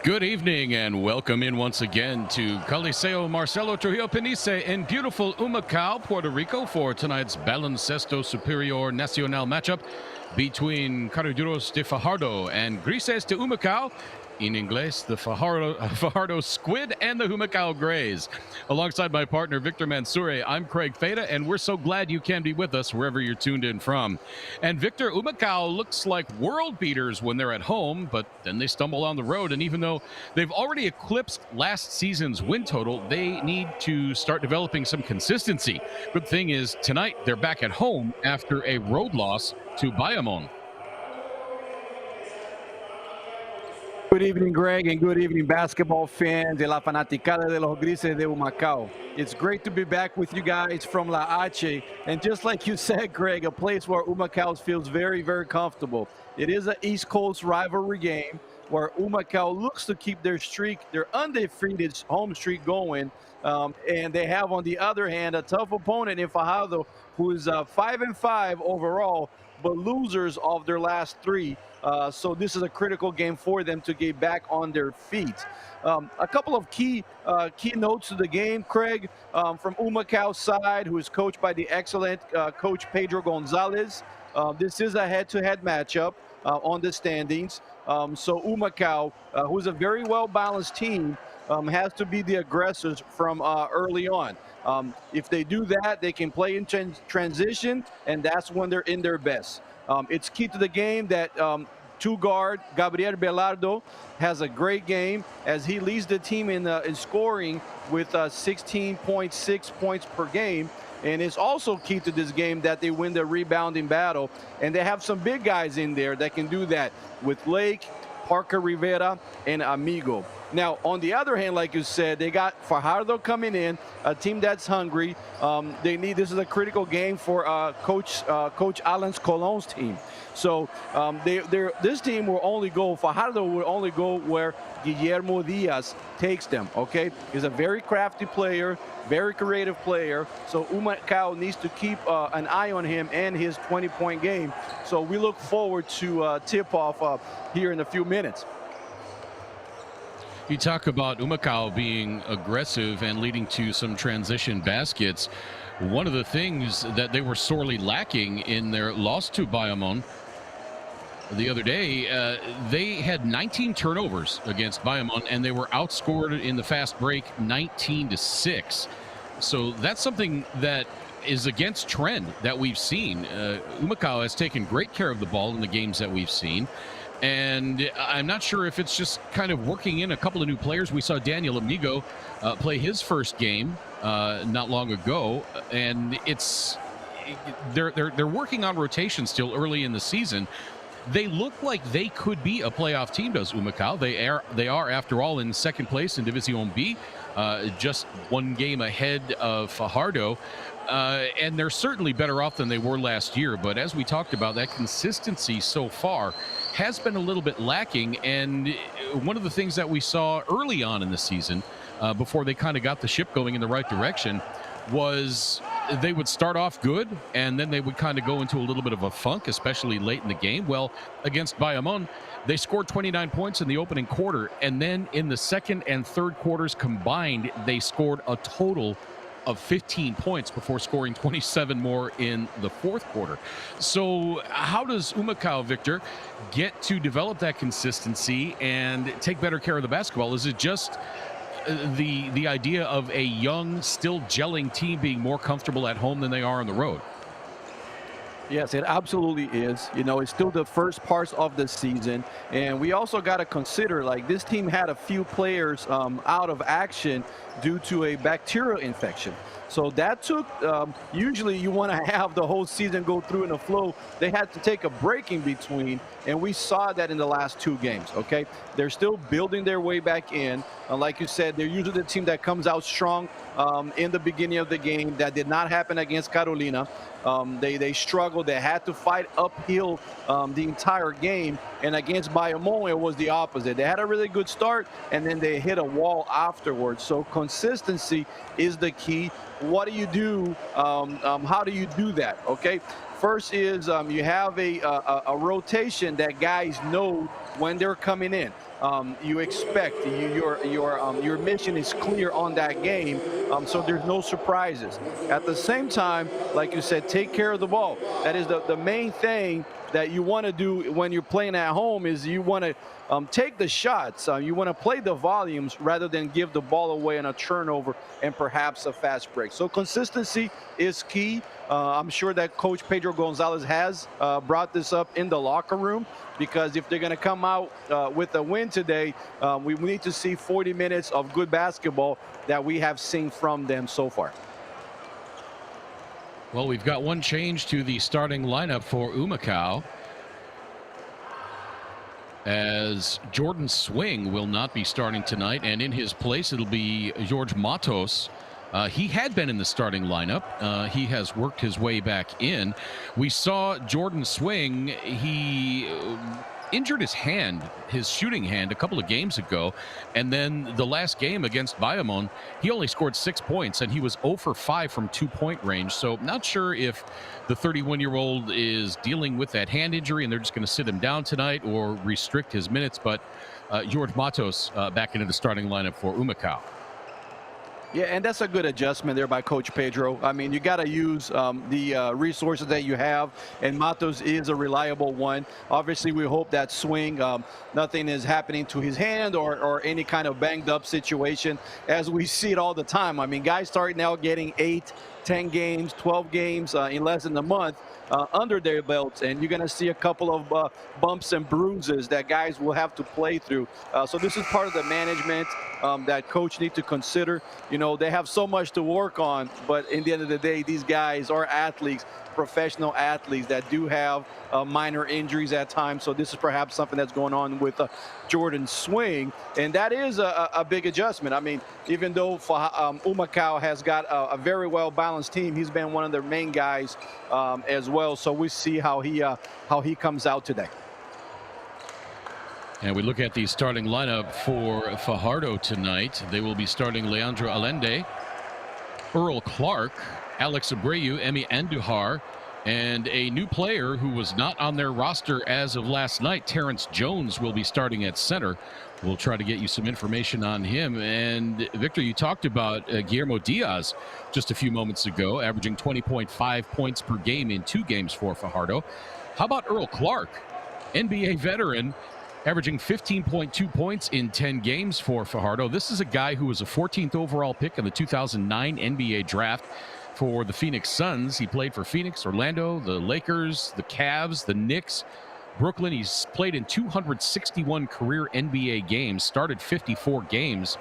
Good evening and welcome in once again to Coliseo Marcelo Trujillo Penice in beautiful Humacao, Puerto Rico for tonight's Baloncesto Superior Nacional matchup between Cariduros de Fajardo and Grises de Humacao. In English, the Fajardo Squid and the Humacao Grays. Alongside my partner, Victor Mansoure, I'm Craig Feta, and we're so glad you can be with us wherever you're tuned in from. And Victor, Humacao looks like world beaters when they're at home, but then they stumble on the road. And even though they've already eclipsed last season's win total, they need to start developing some consistency. Good thing is, tonight they're back at home after a road loss to Bayamon. Good evening, Greg, and good evening, basketball fans de la fanaticada de los Grises de Humacao. It's great to be back with you guys from La H. And just like you said, Greg, a place where Humacao feels very, very comfortable. It is an East Coast rivalry game where Humacao looks to keep their undefeated home streak going. And they have, on the other hand, a tough opponent in Fajardo, who is 5-5 overall, but losers of their last three. So this is a critical game for them to get back on their feet. A couple of key notes to the game, Craig, from Humacao's side, who is coached by the excellent coach Pedro Gonzalez. This is a head-to-head matchup on the standings. So Humacao, who's a very well-balanced team, has to be the aggressors from early on. If they do that, they can play in transition, and that's when they're in their best. It's key to the game that two-guard Gabriel Belardo has a great game as he leads the team in scoring with 16.6 points per game. And it's also key to this game that they win the rebounding battle. And they have some big guys in there that can do that with Lake, Parker Rivera, and Amigo. Now, on the other hand, like you said, they got Fajardo coming in, a team that's hungry. This is a critical game for Coach Alan Colon's team. So this team will only go, Fajardo will only go where Guillermo Diaz takes them, okay? He's a very crafty player, very creative player. So Humacao needs to keep an eye on him and his 20-point game. So we look forward to tip-off here in a few minutes. You talk about Humacao being aggressive and leading to some transition baskets. One of the things that they were sorely lacking in their loss to Bayamon the other day, they had 19 turnovers against Bayamon, and they were outscored in the fast break 19-6. So that's something that is against trend that we've seen. Humacao has taken great care of the ball in the games that we've seen. And I'm not sure if it's just kind of working in a couple of new players. We saw Daniel Amigo play his first game not long ago, and they're working on rotation still early in the season. They look like they could be a playoff team, does Humacao. They are, after all, in second place in Division B, just one game ahead of Fajardo. And they're certainly better off than they were last year. But as we talked about, that consistency so far has been a little bit lacking. And one of the things that we saw early on in the season, before they kind of got the ship going in the right direction, was they would start off good, and then they would kind of go into a little bit of a funk, especially late in the game. Well, against Bayamon, they scored 29 points in the opening quarter, and then in the second and third quarters combined, they scored a total of 15 points before scoring 27 more in the fourth quarter. So how does Humacao, Victor, get to develop that consistency and take better care of the basketball? Is it just the idea of a young, still gelling team being more comfortable at home than they are on the road? Yes, it absolutely is. You know, it's still the first parts of the season. And we also got to consider, like, this team had a few players out of action due to a bacterial infection. So that took, usually you want to have the whole season go through in a flow. They had to take a break in between, and we saw that in the last two games, okay? They're still building their way back in. Like you said, they're usually the team that comes out strong in the beginning of the game. That did not happen against Carolina. They struggled. They had to fight uphill the entire game. And against Bayamon, it was the opposite. They had a really good start, and then they hit a wall afterwards. So consistency is the key. What do you do? How do you do that? Okay, First is you have a rotation that guys know when they're coming in. You expect your mission is clear on that game, so there's no surprises. At the same time, like you said, take care of the ball. That is the main thing that you want to do when you're playing at home. Is you want to take the shots. You want to play the volumes rather than give the ball away on a turnover and perhaps a fast break. So consistency is key. I'm sure that Coach Pedro Gonzalez has brought this up in the locker room, because if they're going to come out with a win today, we need to see 40 minutes of good basketball that we have seen from them so far. Well, we've got one change to the starting lineup for Humacao, as Jordan Swing will not be starting tonight, and in his place it'll be George Matos. He had been in the starting lineup. He has worked his way back in. We saw Jordan Swing. He injured his hand, his shooting hand, a couple of games ago. And then the last game against Bayamon, he only scored 6 points, and he was 0 for 5 from 2-point range. So not sure if the 31-year-old is dealing with that hand injury and they're just going to sit him down tonight or restrict his minutes. But George Matos back into the starting lineup for Humacao. Yeah, and that's a good adjustment there by Coach Pedro. I mean, you got to use the resources that you have, and Matos is a reliable one. Obviously, we hope that Swing, nothing is happening to his hand or any kind of banged up situation, as we see it all the time. I mean, guys start now getting 8, 10 games, 12 games in less than a month under their belts, and you're going to see a couple of bumps and bruises that guys will have to play through. So this is part of the management that coach need to consider. You know, they have so much to work on, but in the end of the day, these guys are athletes, professional athletes that do have minor injuries at times. So this is perhaps something that's going on with Jordan Swing, and that is a big adjustment. I mean, even though Humacao has got a very well balanced team, he's been one of their main guys as well. So we see how he comes out today. And we look at the starting lineup for Fajardo tonight. They will be starting Leandro Allende, Earl Clark, Alex Abreu, Emi Andujar, and a new player who was not on their roster as of last night, Terrence Jones, will be starting at center. We'll try to get you some information on him. And Victor, you talked about Guillermo Diaz just a few moments ago, averaging 20.5 points per game in 2 games for Fajardo. How about Earl Clark, NBA veteran, averaging 15.2 points in 10 games for Fajardo. This is a guy who was a 14th overall pick in the 2009 NBA draft for the Phoenix Suns. He played for Phoenix, Orlando, the Lakers, the Cavs, the Knicks, Brooklyn. He's played in 261 career NBA games, started 54 games.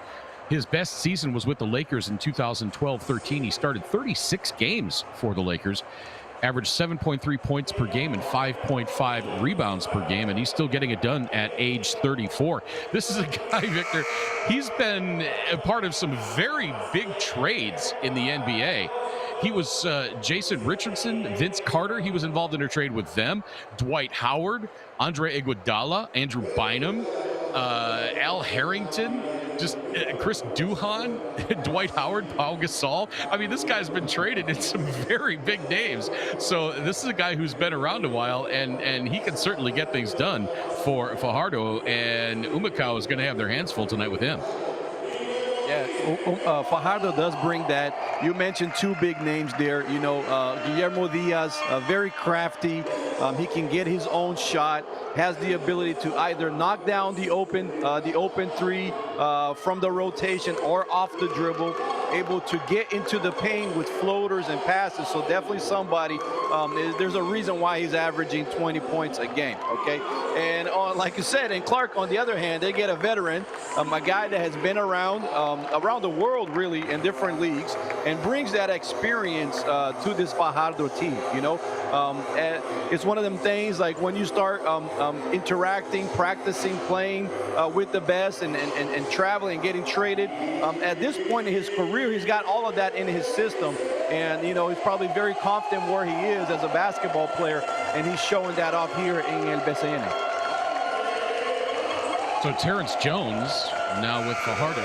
His best season was with the Lakers in 2012-13. He started 36 games for the Lakers, averaged 7.3 points per game and 5.5 rebounds per game, and he's still getting it done at age 34. This is a guy, Victor, he's been a part of some very big trades in the NBA. He was Jason Richardson, Vince Carter. He was involved in a trade with them. Dwight Howard, Andre Iguodala, Andrew Bynum, Al Harrington, just Chris Duhon, Dwight Howard, Pau Gasol. I mean, this guy's been traded in some very big names. So this is a guy who's been around a while, and he can certainly get things done for Fajardo. And Humacao is going to have their hands full tonight with him. Yeah, Fajardo does bring that. You mentioned 2 big names there. You know, Guillermo Diaz, very crafty. He can get his own shot, has the ability to either knock down the open 3 from the rotation or off the dribble, able to get into the paint with floaters and passes. So definitely somebody, there's a reason why he's averaging 20 points a game, okay? And like you said, and Clark, on the other hand, they get a veteran, a guy that has been around the world, really, in different leagues, and brings that experience to this Fajardo team, you know? It's one of them things, like when you start interacting, practicing, playing with the best and traveling and getting traded, at this point in his career, he's got all of that in his system. And, you know, he's probably very confident where he is as a basketball player, and he's showing that off here in El BCN. So Terrence Jones now with Fajardo.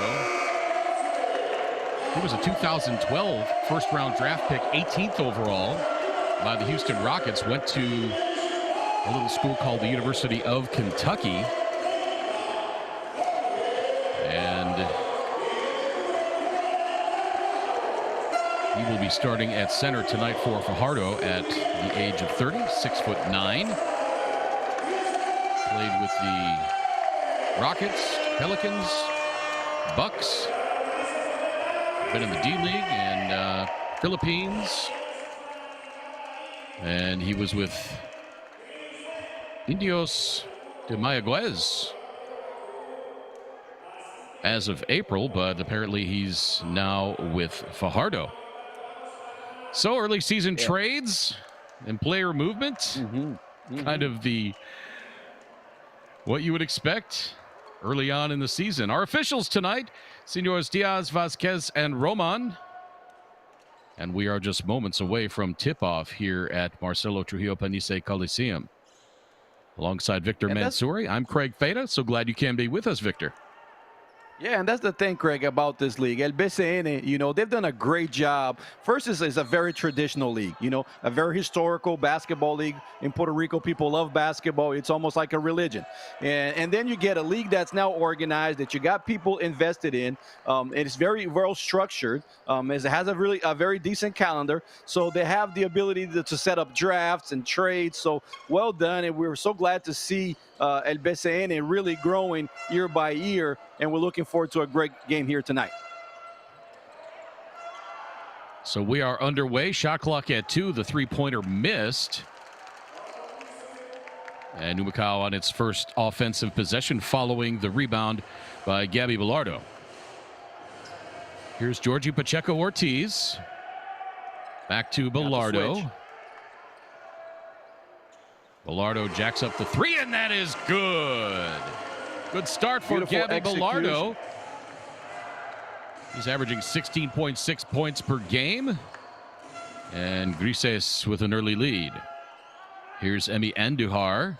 He was a 2012 first-round draft pick, 18th overall. by the Houston Rockets, went to a little school called the University of Kentucky. And he will be starting at center tonight for Fajardo at the age of 30, 6'9". Played with the Rockets, Pelicans, Bucks. Been in the D-League and Philippines. And he was with Indios de Mayagüez as of April, but apparently he's now with Fajardo. So early season trades and player movement, kind of what you would expect early on in the season. Our officials tonight, Senors Diaz, Vasquez, and Roman. And we are just moments away from tip-off here at Marcelo Trujillo Panice Coliseum. Alongside Victor Mansouri, I'm Craig Feta. So glad you can be with us, Victor. Yeah, and that's the thing, Craig, about this league. El BCN, they've done a great job. First, is a very traditional league, a very historical basketball league. In Puerto Rico, people love basketball. It's almost like a religion. And then you get a league that's now organized, that you got people invested in. And it's very well structured. It has a very decent calendar. So they have the ability to set up drafts and trades. So well done. And we were so glad to see El BCN really growing year by year. And we're looking forward to a great game here tonight. So we are underway. Shot clock at 2. The three-pointer missed. And Humacao on its first offensive possession following the rebound by Gabby Bilardo. Here's Georgie Pacheco Ortiz. Back to Bilardo. Bilardo jacks up the three, and that is good. Good start for Gabby Bilardo. He's averaging 16.6 points per game. And Grises with an early lead. Here's Emi Andujar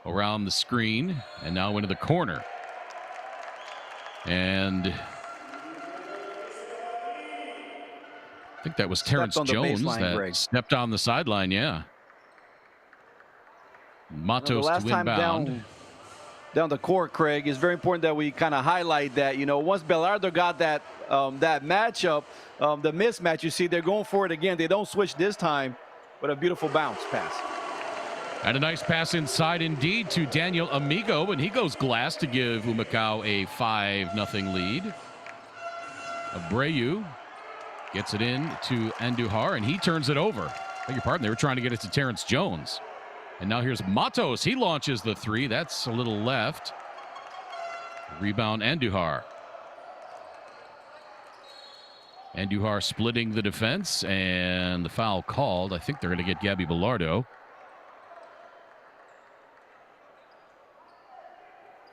around the screen and now into the corner. And I think that was Terrence Jones that stepped on the sideline, yeah. Matos to inbound. Down the court, Craig, it's very important that we kind of highlight that, once Bilardo got that matchup, the mismatch, you see they're going for it again. They don't switch this time, but a beautiful bounce pass. And a nice pass inside indeed to Daniel Amigo, and he goes glass to give Humacao a 5-0 lead. Abreu gets it in to Andujar, and he turns it over. I beg your pardon, they were trying to get it to Terrence Jones. And now here's Matos. He launches the three. That's a little left. Rebound Andujar. Andujar splitting the defense, and the foul called. I think they're going to get Gabby Bilardo.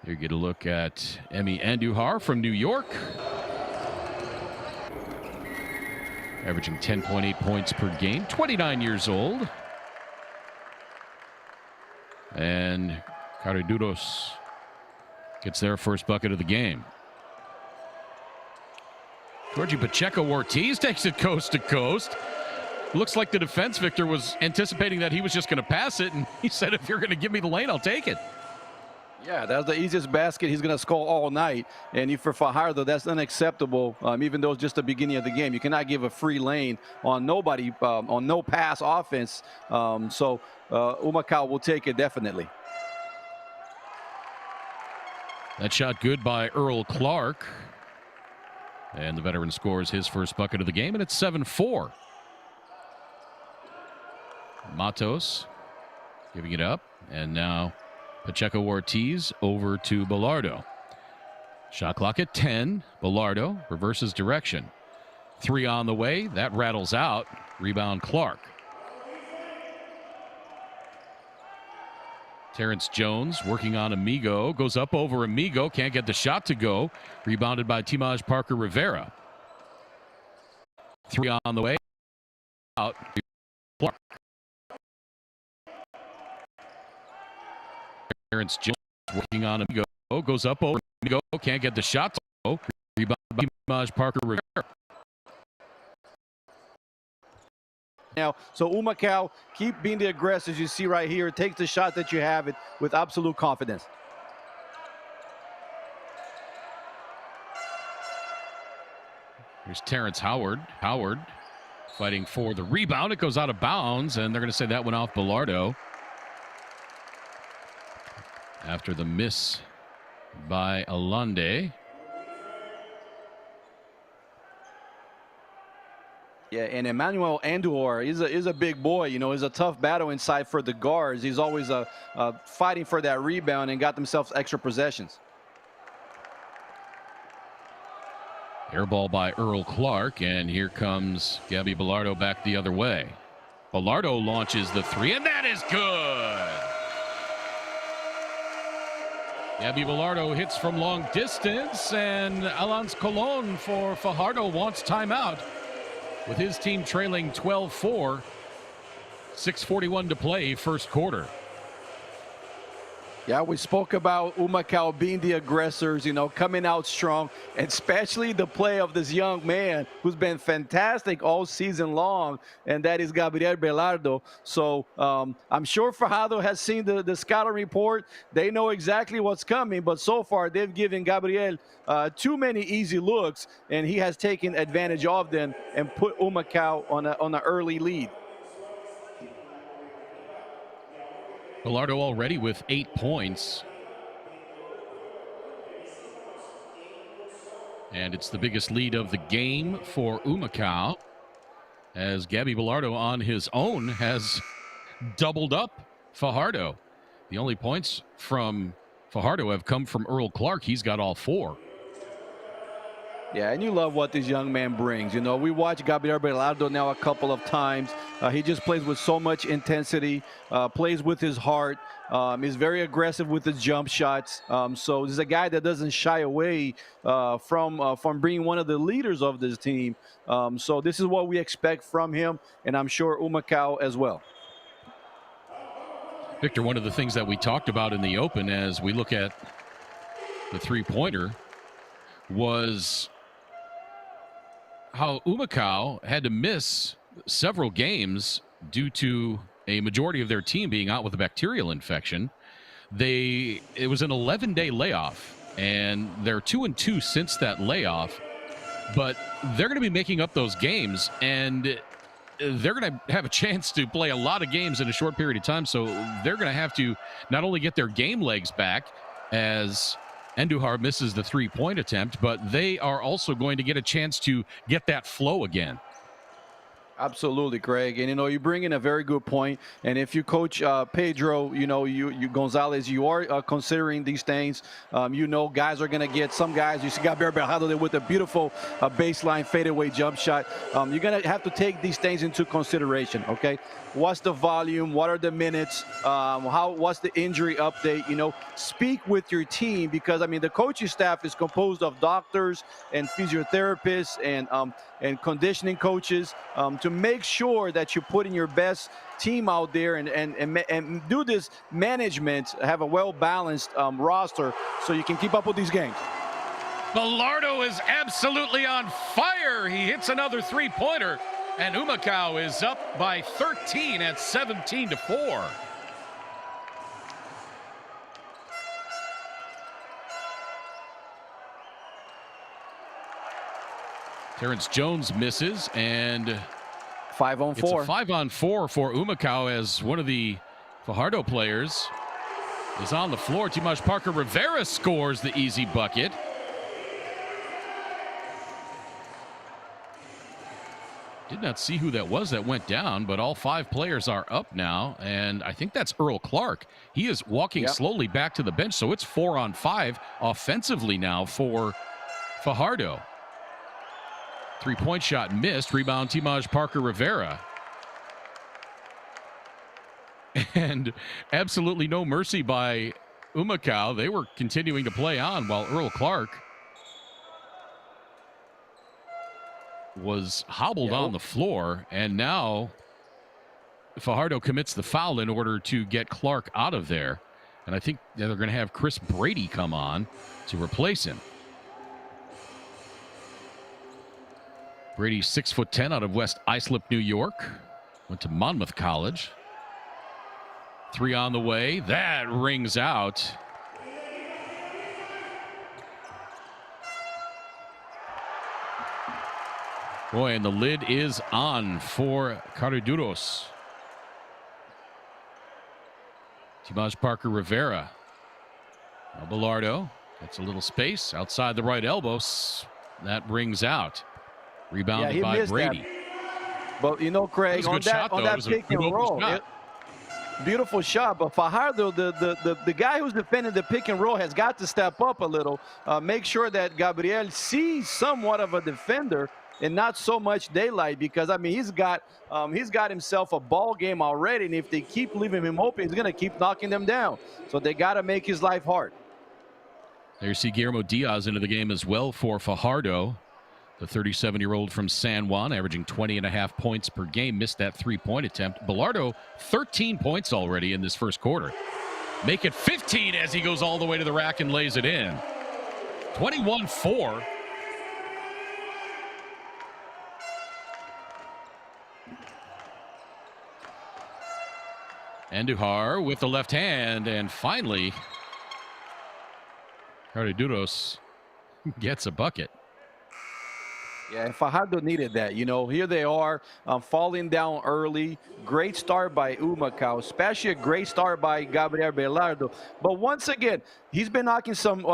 Here you get a look at Emi Andujar from New York. Averaging 10.8 points per game. 29 years old. And Cariduros gets their first bucket of the game. Georgie Pacheco Ortiz takes it coast to coast. Looks like the defense, Victor, was anticipating that he was just going to pass it, and he said, if you're going to give me the lane, I'll take it. Yeah, that's the easiest basket he's going to score all night. And for Fajardo, that's unacceptable, even though it's just the beginning of the game. You cannot give a free lane on nobody, on no pass offense. So Humacao will take it definitely. That shot good by Earl Clark. And the veteran scores his first bucket of the game, and it's 7-4. Matos giving it up, and now Pacheco Ortiz over to Bilardo. Shot clock at 10. Bilardo reverses direction. Three on the way. That rattles out. Rebound Clark. Terrence Jones working on Amigo. Goes up over Amigo. Can't get the shot to go. Rebounded by Timaj Parker Rivera. Three on the way. Out. Clark. Terrence Jones working on Amigo. Goes up over Amigo. Can't get the shot to go. Rebounded by Timaj Parker Rivera. now. So Humacao, keep being the aggressors you see right here. Take the shot that you have it with absolute confidence. Here's Terrence Howard. Howard fighting for the rebound. It goes out of bounds, and they're going to say that went off Bilardo after the miss by Alande. Yeah, and Emmanuel Andor is a big boy. You know, it's a tough battle inside for the guards. He's always fighting for that rebound and got themselves extra possessions. Air ball by Earl Clark, and here comes Gabby Bilardo back the other way. Bilardo launches the three, and that is good. Gabby Bilardo hits from long distance, and Alans Colon for Fajardo wants timeout. With his team trailing 12-4, 6:41 to play, first quarter. Yeah, we spoke about Humacao being the aggressors, you know, coming out strong, and especially the play of this young man who's been fantastic all season long, and that is Gabriel Bilardo. So I'm sure Fajardo has seen the scouting report. They know exactly what's coming, but so far they've given Gabriel too many easy looks, and he has taken advantage of them and put Humacao on an early lead. Bilardo already with 8 points. And it's the biggest lead of the game for Humacao, as Gabby Bilardo on his own has doubled up Fajardo. The only points from Fajardo have come from Earl Clark. He's got all 4. Yeah, and you love what this young man brings. You know, we watched Gabriel Bilardo now a couple of times. He just plays with so much intensity, plays with his heart. He's very aggressive with his jump shots. So he's a guy that doesn't shy away from being one of the leaders of this team. So this is what we expect from him, and I'm sure Humacao as well. Victor, one of the things that we talked about in the open as we look at the three-pointer was how Humacao had to miss several games due to a majority of their team being out with a bacterial infection. It was an 11-day layoff, and they're 2-2 since that layoff, but they're going to be making up those games, and they're going to have a chance to play a lot of games in a short period of time. So they're going to have to not only get their game legs back as Andujar misses the three-point attempt, but they are also going to get a chance to get that flow again. Absolutely, Greg. And, you know, you bring in a very good point. And if you coach Pedro, you know, you Gonzalez, you are considering these things. You know, guys are going to get some guys. You see Gabriel Bilardo there with a beautiful baseline fadeaway jump shot. You're going to have to take these things into consideration, okay? What's the volume? What are the minutes? What's the injury update? You know, speak with your team because, I mean, the coaching staff is composed of doctors and physiotherapists and conditioning coaches to make sure that you're putting your best team out there and do this management, have a well-balanced roster so you can keep up with these games. Bilardo is absolutely on fire. He hits another three-pointer, and Humacao is up by 13 at 17-4. Terrence Jones misses, and 5-on-4. It's a 5-on-4 for Humacao as one of the Fajardo players is on the floor. Timash Parker Rivera scores the easy bucket. Did not see who that was that went down, but all 5 players are up now, and I think that's Earl Clark. He is walking slowly back to the bench, so it's 4-on-5 offensively now for Fajardo. Three-point shot missed. Rebound, Timash Parker Rivera. And absolutely no mercy by Humacao. They were continuing to play on while Earl Clark was hobbled on the floor. And now Fajardo commits the foul in order to get Clark out of there. And I think they're going to have Chris Brady come on to replace him. Brady's 6'10" out of West Islip, New York. Went to Monmouth College. 3 on the way. That rings out. Boy, and the lid is on for Cariduros. Timaj Parker Rivera. Belardo gets a little space outside the right elbow. That rings out. Rebounded by Brady. That. But you know, Craig, on that pick and roll, beautiful shot. But Fajardo, the guy who's defending the pick and roll, has got to step up a little. Make sure that Gabriel sees somewhat of a defender and not so much daylight, because I mean he's got himself a ball game already, and if they keep leaving him open, he's going to keep knocking them down. So they got to make his life hard. There you see Guillermo Diaz into the game as well for Fajardo, the 37-year-old from San Juan, averaging 20.5 points per game. Missed that 3-point attempt. Belardo, 13 points already in this first quarter. Make it 15 as he goes all the way to the rack and lays it in. 21-4. Andujar with the left hand, and finally Cariduros gets a bucket. Yeah, and Fajardo needed that. You know, here they are falling down early. Great start by Humacao, especially a great start by Gabriel Belardo. But once again, he's been knocking some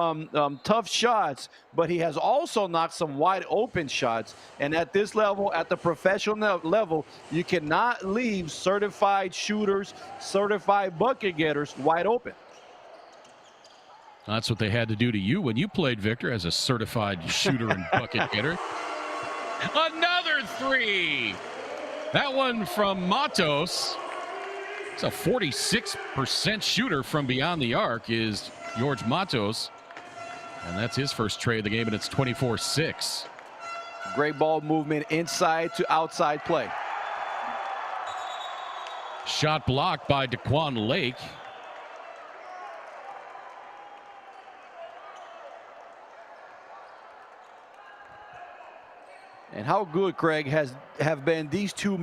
tough shots, but he has also knocked some wide open shots. And at this level, at the professional level, you cannot leave certified shooters, certified bucket getters wide open. That's what they had to do to you when you played, Victor, as a certified shooter and bucket getter. Another 3. That one from Matos. It's a 46% shooter from beyond the arc is George Matos. And that's his first tray of the game, and it's 24-6. Great ball movement inside to outside play. Shot blocked by Daquan Lake. And how good, Craig, have been these two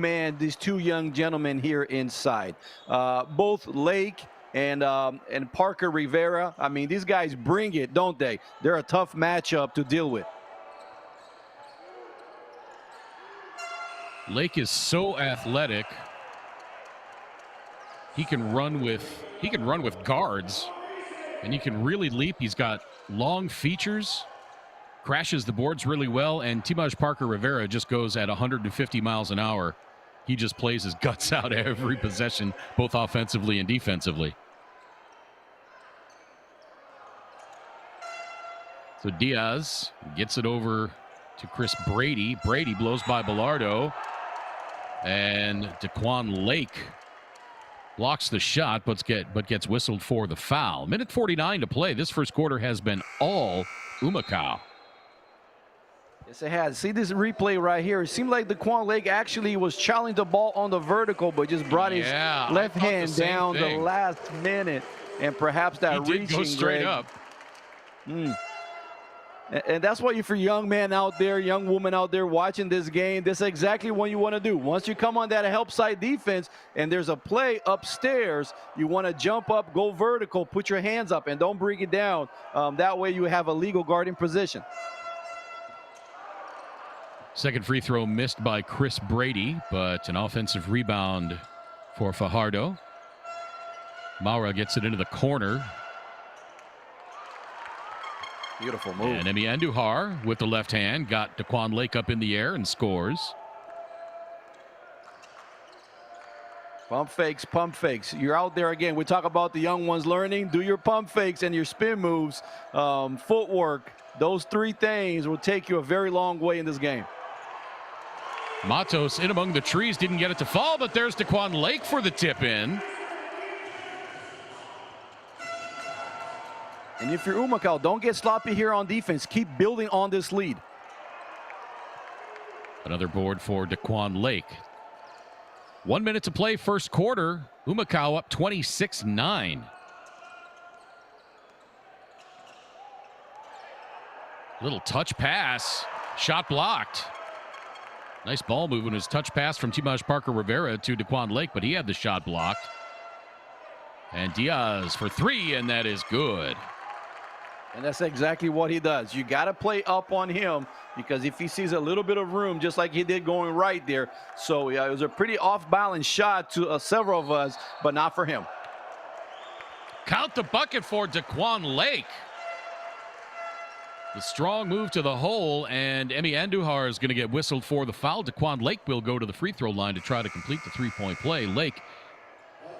young gentlemen here inside. Both Lake and Parker Rivera. I mean, these guys bring it, don't they? They're a tough matchup to deal with. Lake is so athletic. He can run with guards, and he can really leap. He's got long features. Crashes the boards really well, and Timaj Parker Rivera just goes at 150 miles an hour. He just plays his guts out every possession, both offensively and defensively. So Diaz gets it over to Chris Brady. Brady blows by Belardo, and Daquan Lake blocks the shot, but gets whistled for the foul. Minute 49 to play. This first quarter has been all Humacao. Yes, it has. See this replay right here. It seemed like Daquan Lake actually was challenging the ball on the vertical, but just brought his left hand down the last minute, and perhaps that he did go straight up. And that's what for young man out there, young woman out there watching this game, that's exactly what you want to do. Once you come on that help side defense and there's a play upstairs, you want to jump up, go vertical, put your hands up, and don't bring it down. That way you have a legal guarding position. Second free throw missed by Chris Brady, but an offensive rebound for Fajardo. Maura gets it into the corner. Beautiful move. And Emi Andujar with the left hand got Daquan Lake up in the air and scores. Pump fakes, pump fakes. You're out there again. We talk about the young ones learning. Do your pump fakes and your spin moves, footwork. Those 3 things will take you a very long way in this game. Matos in among the trees, didn't get it to fall, but there's Daquan Lake for the tip in. And if you're Humacao, don't get sloppy here on defense. Keep building on this lead. Another board for Daquan Lake. 1 minute to play, first quarter. Humacao up 26-9. Little touch pass. Shot blocked. Nice ball movement. His touch pass from Timaj Parker Rivera to Daquan Lake, but he had the shot blocked. And Diaz for three, and that is good. And that's exactly what he does. You got to play up on him, because if he sees a little bit of room, just like he did going right there. So yeah, it was a pretty off-balance shot to several of us, but not for him. Count the bucket for Daquan Lake. The strong move to the hole, and Emi Andujar is going to get whistled for the foul. Daquan Lake will go to the free throw line to try to complete the three-point play. Lake,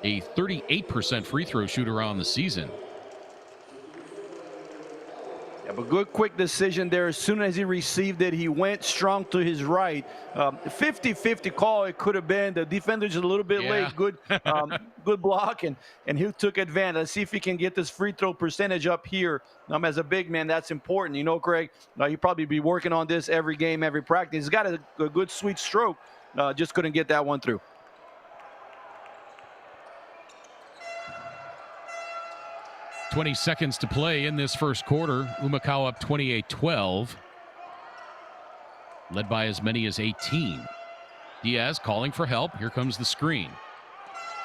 a 38% free throw shooter on the season. Yeah, but good quick decision there. As soon as he received it, he went strong to his right. 50-50 call it could have been. The defender just a little bit late. Good good block, and he took advantage. Let's see if he can get this free throw percentage up here. As a big man, that's important. You know, Greg, he'll probably be working on this every game, every practice. He's got a good sweet stroke. Just couldn't get that one through. 20 seconds to play in this first quarter. Humacao up 28-12. Led by as many as 18. Diaz calling for help. Here comes the screen.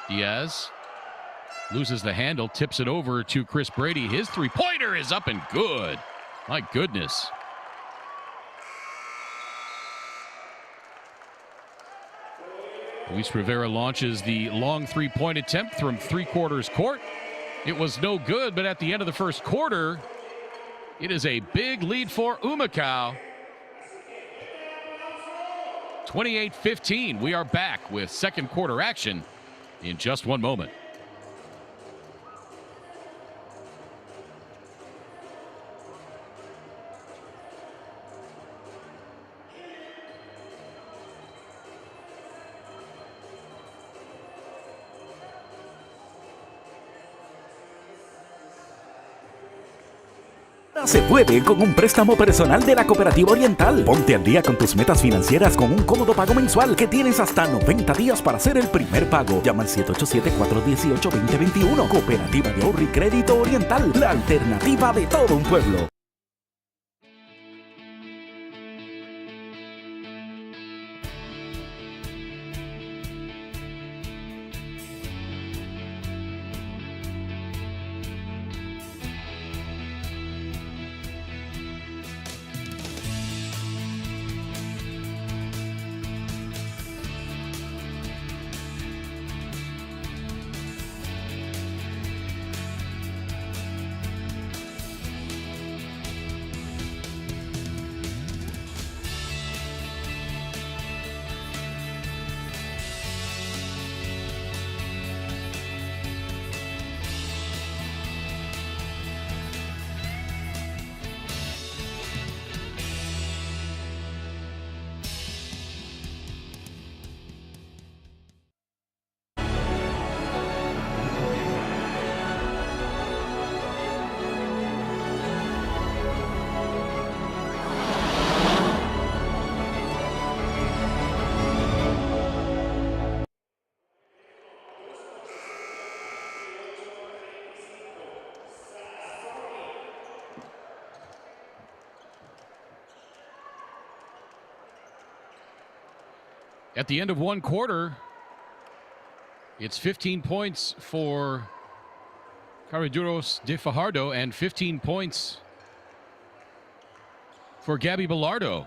Diaz loses the handle, tips it over to Chris Brady. His three-pointer is up and good. My goodness. Luis Rivera launches the long three-point attempt from three-quarters court. It was no good, but at the end of the first quarter, it is a big lead for Humacao. 28-15. We are back with second quarter action in just one moment. Se puede con un préstamo personal de la Cooperativa Oriental. Ponte al día con tus metas financieras con un cómodo pago mensual que tienes hasta 90 días para hacer el primer pago. Llama al 787-418-2021. Cooperativa de Ahorro y Crédito Oriental, la alternativa de todo un pueblo. At the end of one quarter, it's 15 points for Cariduros de Fajardo and 15 points for Gabby Bilardo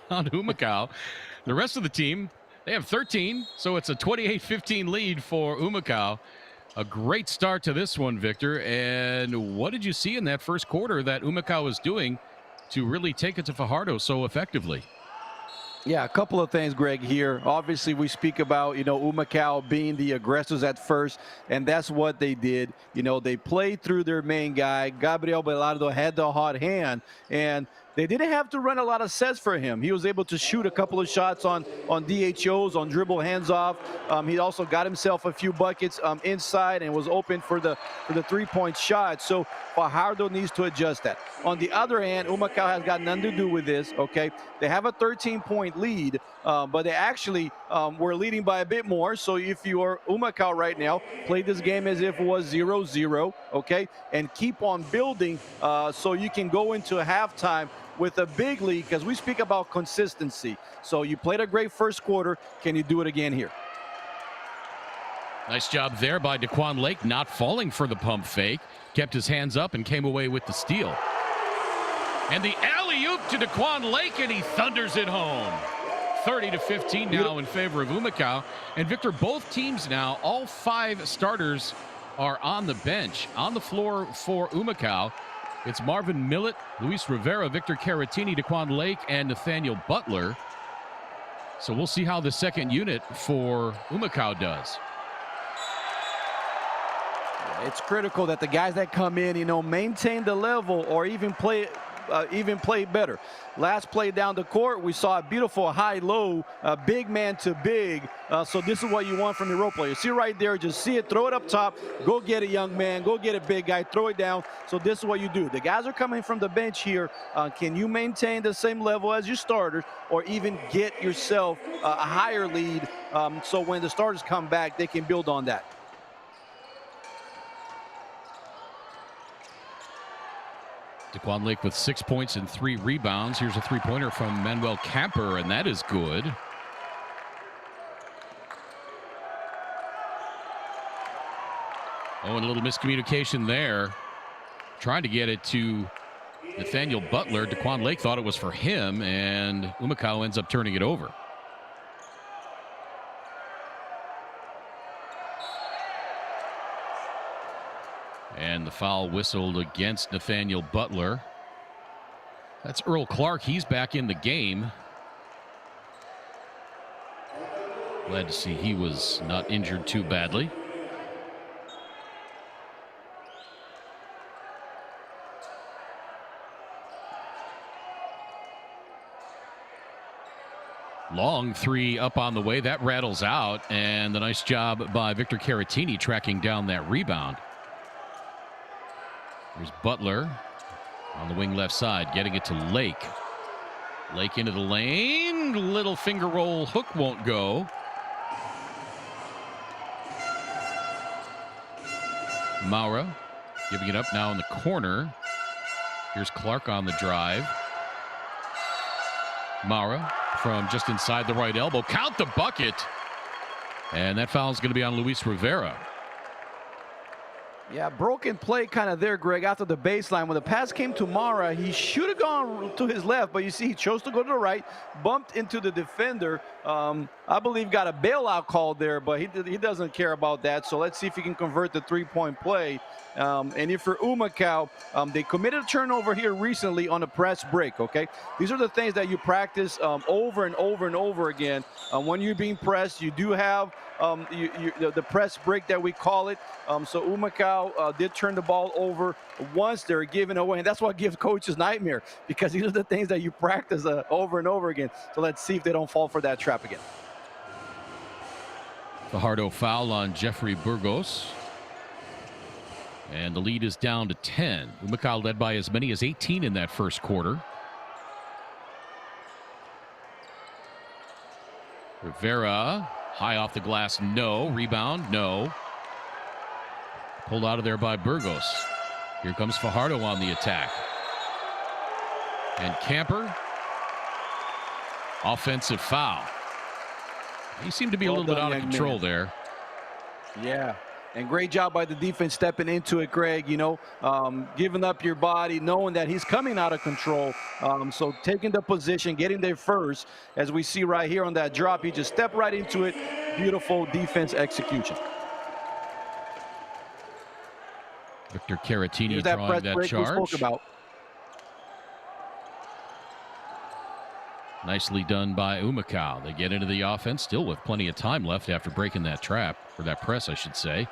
on Humacao. The rest of the team, they have 13, so it's a 28-15 lead for Humacao. A great start to this one, Victor. And what did you see in that first quarter that Humacao was doing to really take it to Fajardo so effectively? Yeah, a couple of things, Greg, here. Obviously, we speak about, Humacao being the aggressors at first, and that's what they did. They played through their main guy. Gabriel Bilardo had the hot hand, and they didn't have to run a lot of sets for him. He was able to shoot a couple of shots on DHOs, on dribble hands off. He also got himself a few buckets inside and was open for the three-point shot. So Fajardo needs to adjust that. On the other hand, Humacao has got nothing to do with this, okay? They have a 13-point lead, but they actually were leading by a bit more. So if you are Humacao right now, play this game as if it was 0-0, okay? And keep on building so you can go into halftime with a big lead, because we speak about consistency. So you played a great first quarter. Can you do it again here? Nice job there by Daquan Lake, not falling for the pump fake. Kept his hands up and came away with the steal. And the alley-oop to Daquan Lake, and he thunders it home. 30-15 now in favor of Humacao. And Victor, both teams now, all 5 starters are on the bench. On the floor for Humacao, it's Marvin Millet, Luis Rivera, Victor Caratini, Daquan Lake, and Nathaniel Butler. So we'll see how the second unit for Humacao does. It's critical that the guys that come in, maintain the level or even play better. Last play down the court, we saw a beautiful high-low, big man to big. So this is what you want from your role player. See right there, just see it, throw it up top, go get a young man, go get a big guy, throw it down. So this is what you do. The guys are coming from the bench here. Can you maintain the same level as your starters or even get yourself a higher lead so when the starters come back, they can build on that? Daquan Lake with 6 points and 3 rebounds. Here's a three-pointer from Manuel Camper, and that is good. Oh, and a little miscommunication there. Trying to get it to Nathaniel Butler. Daquan Lake thought it was for him, and Humacao ends up turning it over. And the foul whistled against Nathaniel Butler. That's Earl Clark. He's back in the game. Glad to see he was not injured too badly. Long three up on the way. That rattles out. And a nice job by Victor Caratini tracking down that rebound. Here's Butler on the wing left side, getting it to Lake. Lake into the lane. Little finger roll hook won't go. Maura giving it up now in the corner. Here's Clark on the drive. Maura from just inside the right elbow. Count the bucket. And that foul is going to be on Luis Rivera. Yeah, broken play kind of there, Greg, after the baseline. When the pass came to Mara, he should have gone to his left, but you see he chose to go to the right, bumped into the defender. I believe got a bailout call there, but he doesn't care about that. So let's see if he can convert the three-point play. And if for Humacao, they committed a turnover here recently on a press break, okay? These are the things that you practice over and over and over again. When you're being pressed, you do have the press break that we call it. So Humacao did turn the ball over once. They're giving away, and that's what gives coaches nightmare, because these are the things that you practice over and over again. So let's see if they don't fall for that trap again. Fajardo foul on Jeffrey Burgos. And the lead is down to 10. Humacao led by as many as 18 in that first quarter. Rivera, high off the glass, no. Rebound, no. Pulled out of there by Burgos. Here comes Fajardo on the attack. And Camper, offensive foul. He seemed to be a little bit out of control there. Yeah. And great job by the defense stepping into it, Greg, giving up your body, knowing that he's coming out of control. So taking the position, getting there first, as we see right here on that drop, he just stepped right into it. Beautiful defense execution. Victor Caratini drawing that charge. We spoke about. Nicely done by Humacao. They get into the offense, still with plenty of time left after breaking that trap, or that press, I should say.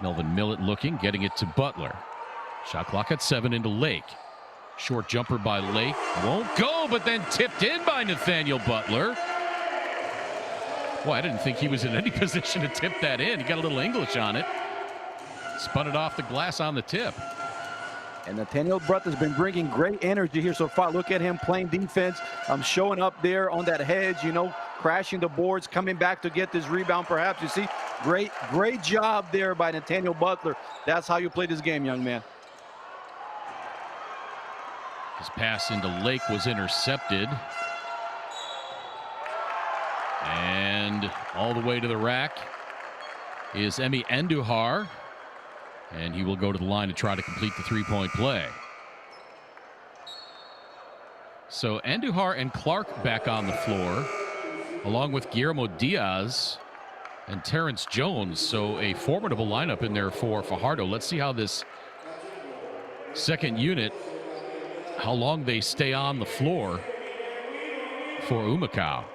Melvin Millet looking, getting it to Butler. Shot clock at 7 into Lake. Short jumper by Lake. Won't go, but then tipped in by Nathaniel Butler. Boy, I didn't think he was in any position to tip that in. He got a little English on it. Spun it off the glass on the tip. And Nathaniel Butler has been bringing great energy here so far. Look at him playing defense. Showing up there on that hedge, crashing the boards, coming back to get this rebound perhaps. You see, great job there by Nathaniel Butler. That's how you play this game, young man. His pass into Lake was intercepted. And all the way to the rack is Emi Andujar. And he will go to the line to try to complete the three-point play. So Andujar and Clark back on the floor, along with Guillermo Diaz and Terrence Jones. So a formidable lineup in there for Fajardo. Let's see how this second unit, how long they stay on the floor for Humacao.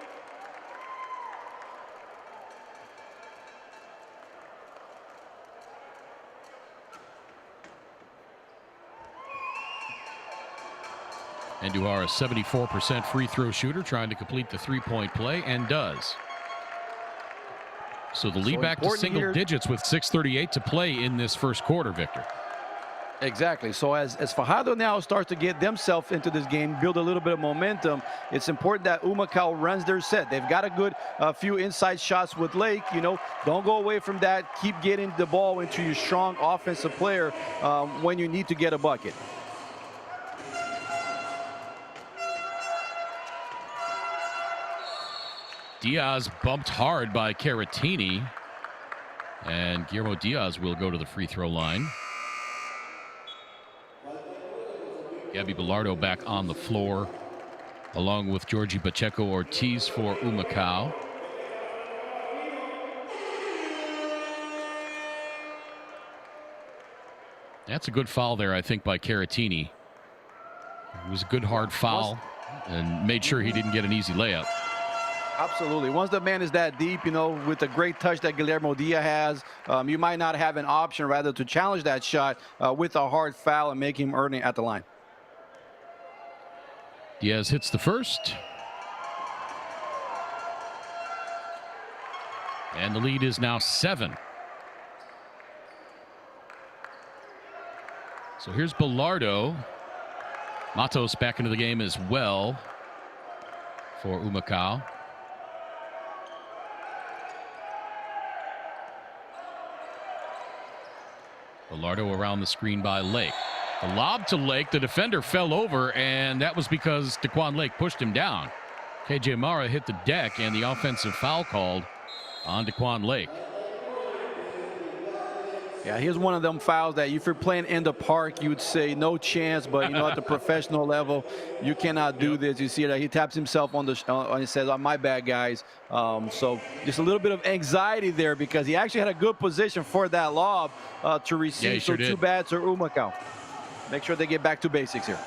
Andujar, a 74% free throw shooter, trying to complete the three-point play, and does. So the lead back to single digits with 6:38 to play in this first quarter, Victor. Exactly. So as Fajardo now starts to get themselves into this game, build a little bit of momentum, it's important that Humacao runs their set. They've got a good few inside shots with Lake. You know, don't go away from that. Keep getting the ball into your strong offensive player when you need to get a bucket. Diaz bumped hard by Caratini, and Guillermo Diaz will go to the free throw line. Gabby Bilardo back on the floor, along with Georgie Pacheco Ortiz for Humacao. That's a good foul there, I think, by Caratini. It was a good hard foul and made sure he didn't get an easy layup. Absolutely. Once the man is that deep, you know, with the great touch that Guillermo Diaz has, you might not have an option rather to challenge that shot with a hard foul and make him earn it at the line. Diaz hits the first. And the lead is now 7. So here's Bilardo. Matos back into the game as well for Humacao. Bilardo around the screen by Lake. The lob to Lake. The defender fell over, and that was because Daquan Lake pushed him down. KJ Mara hit the deck, and the offensive foul called on Daquan Lake. Yeah, here's one of them fouls that if you're playing in the park, you would say no chance, but you know, at the professional level, you cannot do this. You see that he taps himself on the and he says, "Oh, my bad, guys." So just a little bit of anxiety there because he actually had a good position for that lob to receive. Yeah, so sure too bad to Humacao. Make sure they get back to basics here.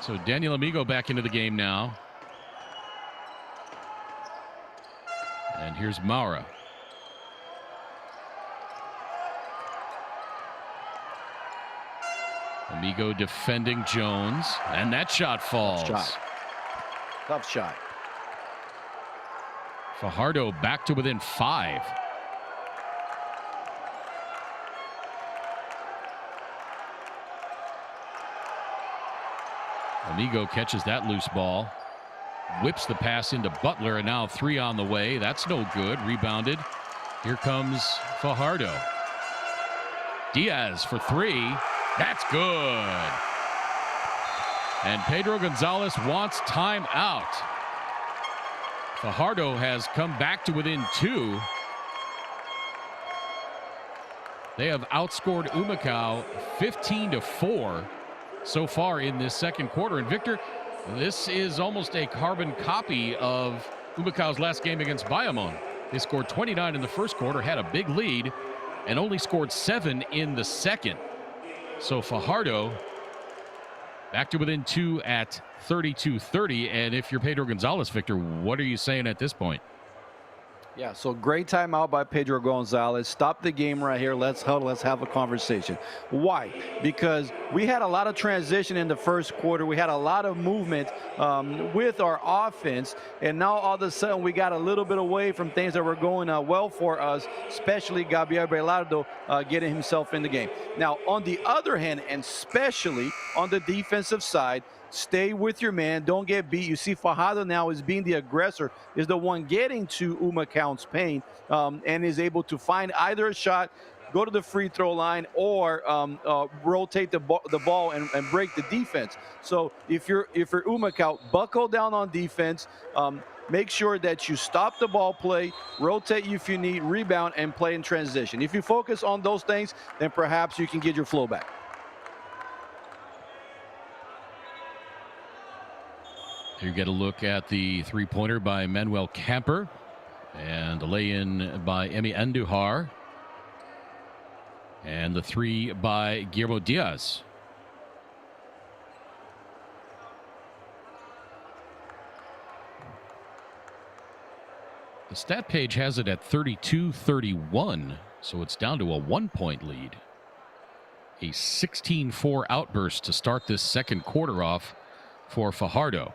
So Daniel Amigo back into the game now. And here's Maura. Amigo defending Jones, and that shot falls. Tough shot. Fajardo back to within 5. Amigo catches that loose ball, whips the pass into Butler, and now 3 on the way. That's no good. Rebounded. Here comes Fajardo. Diaz for 3. That's good. And Pedro Gonzalez wants timeout. Fajardo has come back to within 2. They have outscored Humacao 15-4 so far in this second quarter. And Victor, this is almost a carbon copy of Humacao's last game against Bayamon. They scored 29 in the first quarter, had a big lead, and only scored 7 in the second. So Fajardo back to within 2 at 32-30. And if you're Pedro Gonzalez, Victor, what are you saying at this point? Yeah, so great timeout by Pedro Gonzalez. Stop the game right here. Let's huddle. Let's have a conversation. Why? Because we had a lot of transition in the first quarter. We had a lot of movement with our offense. And now all of a sudden we got a little bit away from things that were going well for us, especially Gabriel Bilardo getting himself in the game. Now, on the other hand, and especially on the defensive side, stay with your man. Don't get beat. You see Fajardo now is being the aggressor, is the one getting to Humacao's paint and is able to find either a shot, go to the free throw line or rotate the ball and break the defense. So if you're Humacao, buckle down on defense. Make sure that you stop the ball play, rotate if you need, rebound, and play in transition. If you focus on those things, then perhaps you can get your flow back. You get a look at the three-pointer by Manuel Camper and the lay-in by Emi Andujar and the three by Guillermo Diaz. The stat page has it at 32-31, so it's down to a 1-point lead. A 16-4 outburst to start this second quarter off for Fajardo.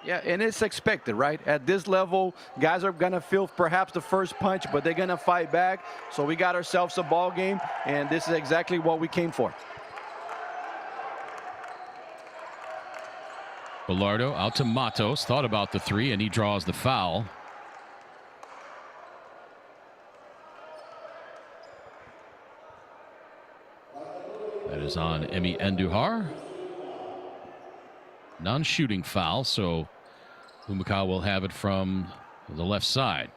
Yeah, and it's expected, right? At this level, guys are going to feel perhaps the first punch, but they're going to fight back. So we got ourselves a ball game, and this is exactly what we came for. Bilardo out to Matos, thought about the three, and he draws the foul. That is on Emi Andujar. Non-shooting foul, so Humacao will have it from the left side.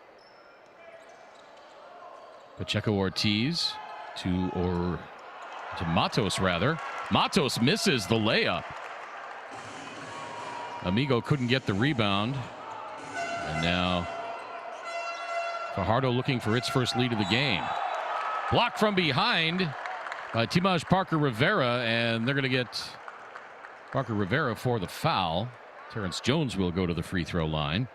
Pacheco Ortiz to Matos, rather. Matos misses the layup. Amigo couldn't get the rebound. And now Fajardo looking for its first lead of the game. Blocked from behind by Timaj Parker Rivera, and they're going to get Parker Rivera for the foul. Terrence Jones will go to the free throw line.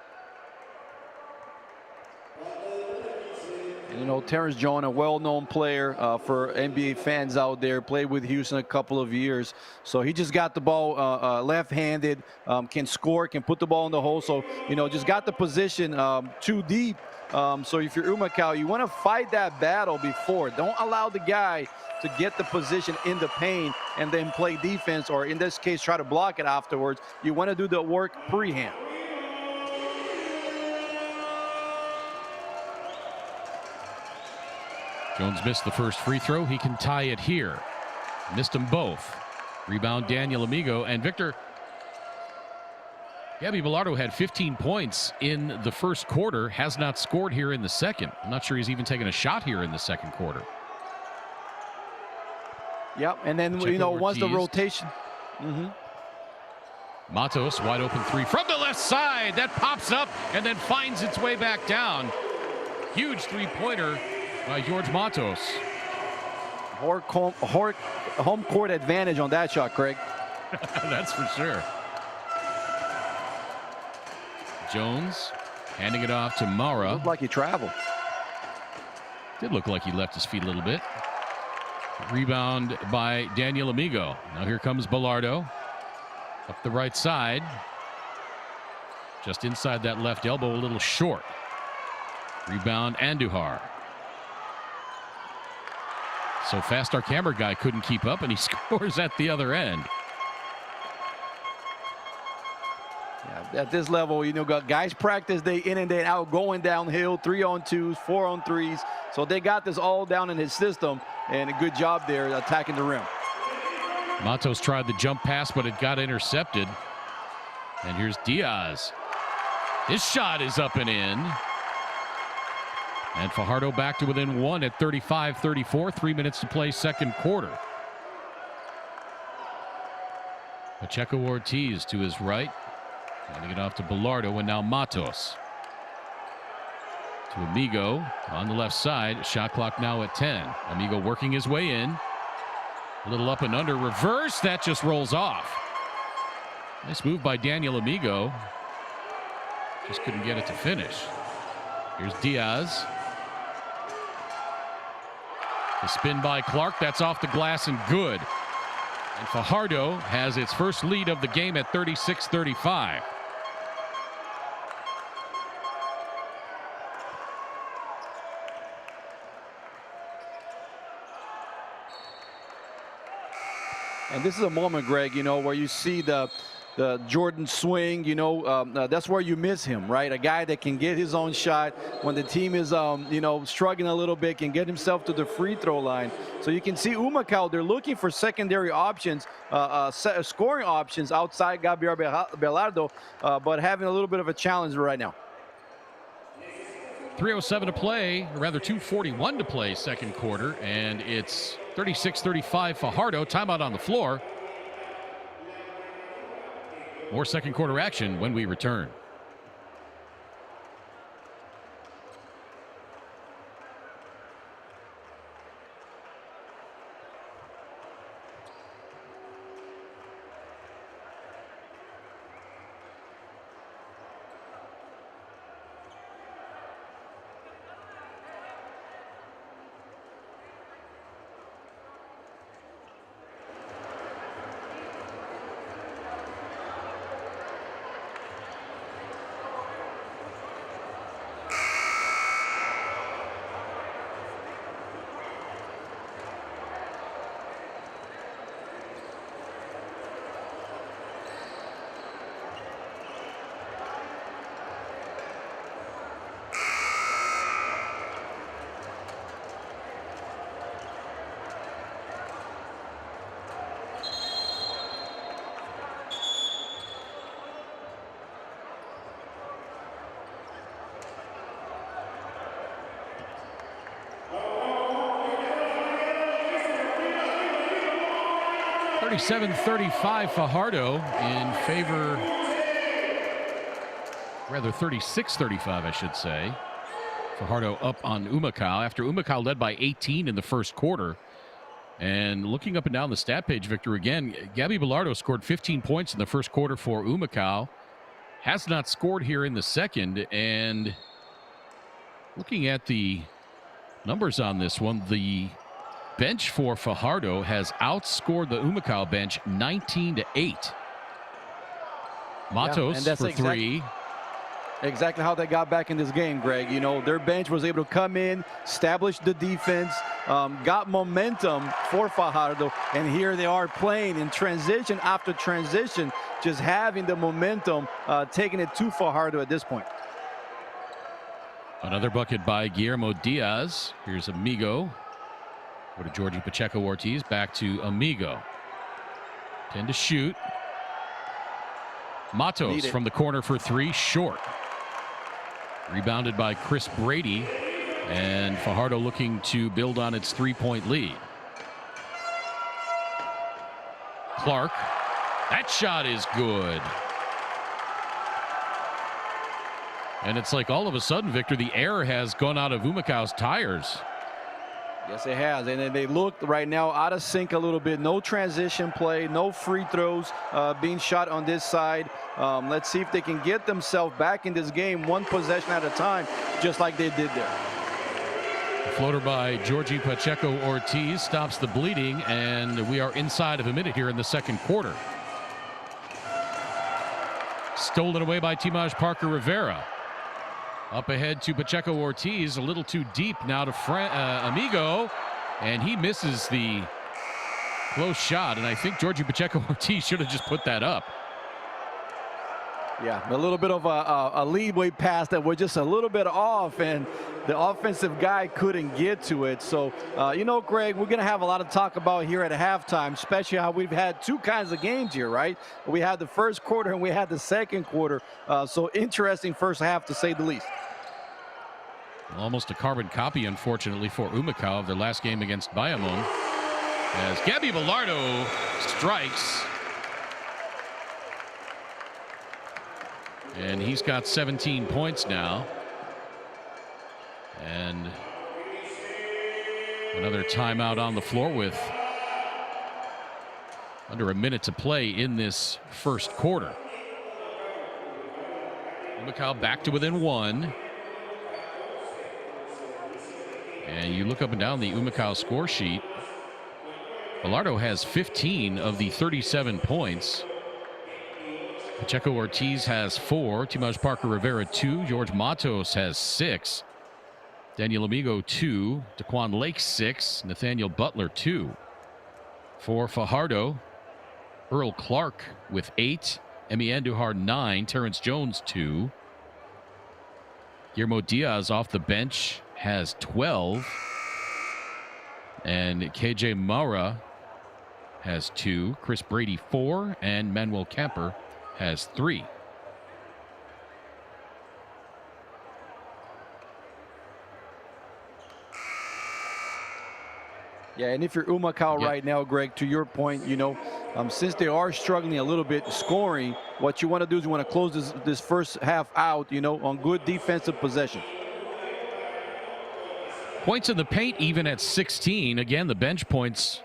You know, Terrence Jones, a well-known player for NBA fans out there, played with Houston a couple of years. So he just got the ball left-handed, can score, can put the ball in the hole. So, you know, just got the position too deep. So if you're Humacao, you want to fight that battle before. Don't allow the guy to get the position in the paint and then play defense, or in this case, try to block it afterwards. You want to do the work pre-hand. Jones missed the first free throw. He can tie it here. Missed them both. Rebound Daniel Amigo. And Victor, Gabby Bilardo had 15 points in the first quarter. Has not scored here in the second. I'm not sure he's even taken a shot here in the second quarter. Yep, and then, Pacheco you know, Ortiz. once the rotation. Matos, wide open three from the left side. That pops up and then finds its way back down. Huge three-pointer by George Matos. Home court advantage on that shot, Craig. That's for sure. Jones handing it off to Mara. Looked like he traveled. Did look like he left his feet a little bit. Rebound by Daniel Amigo. Now here comes Bilardo. Up the right side. Just inside that left elbow, a little short. Rebound Andujar. So fast our camera guy couldn't keep up, and he scores at the other end. Yeah, at this level, you know, guys practice day in and day out, going downhill, 3-on-2s, 4-on-3s. So they got this all down in his system, and a good job there attacking the rim. Matos tried the jump pass, but it got intercepted. And here's Diaz. His shot is up and in. And Fajardo back to within one at 35-34. 3 minutes to play second quarter. Pacheco Ortiz to his right. Handing it off to Bilardo, and now Matos. To Amigo on the left side. Shot clock now at 10. Amigo working his way in. A little up and under. Reverse. That just rolls off. Nice move by Daniel Amigo. Just couldn't get it to finish. Here's Diaz. The spin by Clark. That's off the glass and good. And Fajardo has its first lead of the game at 36-35. And this is a moment, Greg, you know, where you see the the Jordan swing. You know, that's where you miss him, right? A guy that can get his own shot when the team is, you know, struggling a little bit, can get himself to the free throw line. So you can see Humacao, they're looking for secondary options, scoring options outside Gabriel Belardo, but having a little bit of a challenge right now. 3:07 to play, or rather 2:41 to play second quarter, and it's 36-35 Fajardo. Timeout on the floor. More second quarter action when we return. (37-35) Fajardo in favor, rather 36-35, I should say. Fajardo up on Humacao after Humacao led by 18 in the first quarter. And looking up and down the stat page, Victor, again, Gabby Belardo scored 15 points in the first quarter for Humacao. Has not scored here in the second. And looking at the numbers on this one, the bench for Fajardo has outscored the Humacao bench 19-8. Matos for three. Exactly how they got back in this game, Greg. You know, their bench was able to come in, establish the defense, got momentum for Fajardo, and here they are playing in transition after transition, just having the momentum, taking it to Fajardo at this point. Another bucket by Guillermo Diaz. Here's Amigo. Go to Georgie Pacheco-Ortiz, back to Amigo. 10 to shoot. Matos from the corner for three, short. Rebounded by Chris Brady, and Fajardo looking to build on its three-point lead. Clark, that shot is good. And it's like all of a sudden, Victor, the air has gone out of Humacao's tires. Yes, it has, and then they look right now out of sync a little bit. No transition play, no free throws being shot on this side. Let's see if they can get themselves back in this game one possession at a time, just like they did there. A floater by Georgie Pacheco-Ortiz stops the bleeding, and we are inside of a minute here in the second quarter. Stolen away by Timaj Parker Rivera. Up ahead to Pacheco-Ortiz, a little too deep now to Amigo, and he misses the close shot, and I think Georgie Pacheco-Ortiz should have just put that up. Yeah, a little bit of a leadway pass that was just a little bit off, and the offensive guy couldn't get to it. So, you know, Greg, we're going to have a lot of talk about here at halftime, especially how we've had two kinds of games here, right? We had the first quarter and we had the second quarter. So interesting first half, to say the least. Almost a carbon copy, unfortunately, for Humacao of their last game against Bayamon, as Gabby Belardo strikes. And he's got 17 points now. And another timeout on the floor with under a minute to play in this first quarter. Humacao back to within one. And you look up and down the Humacao score sheet. Belardo has 15 of the 37 points. Pacheco-Ortiz has 4. Timaj Parker Rivera 2. George Matos has 6. Daniel Amigo 2. Daquan Lake 6. Nathaniel Butler 2. For Fajardo, Earl Clark with 8. Emi Andujar 9, Terrence Jones 2. Guillermo Diaz off the bench has 12. And KJ Maura has 2. Chris Brady 4. And Manuel Camper has 3. Yeah, and if you're Humacao right now, Greg, to your point, since they are struggling a little bit scoring, what you want to do is you want to close this first half out, on good defensive possession. Points in the paint even at 16. Again, the bench points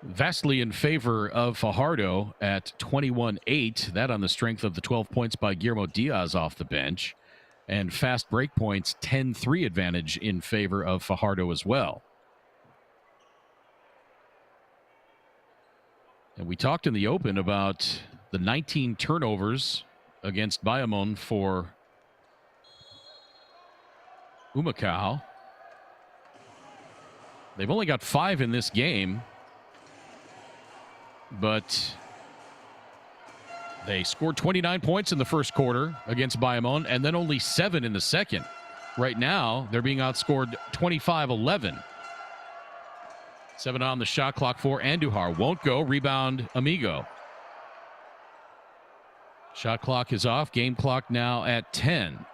vastly in favor of Fajardo at 21-8. That on the strength of the 12 points by Guillermo Diaz off the bench. And fast break points, 10-3 advantage in favor of Fajardo as well. And we talked in the open about the 19 turnovers against Bayamon for Humacao. They've only got 5 in this game, but they scored 29 points in the first quarter against Bayamon and then only 7 in the second. Right now, they're being outscored 25-11. 7 on the shot clock for Andujar. Won't go. Rebound, Amigo. Shot clock is off. Game clock now at 10.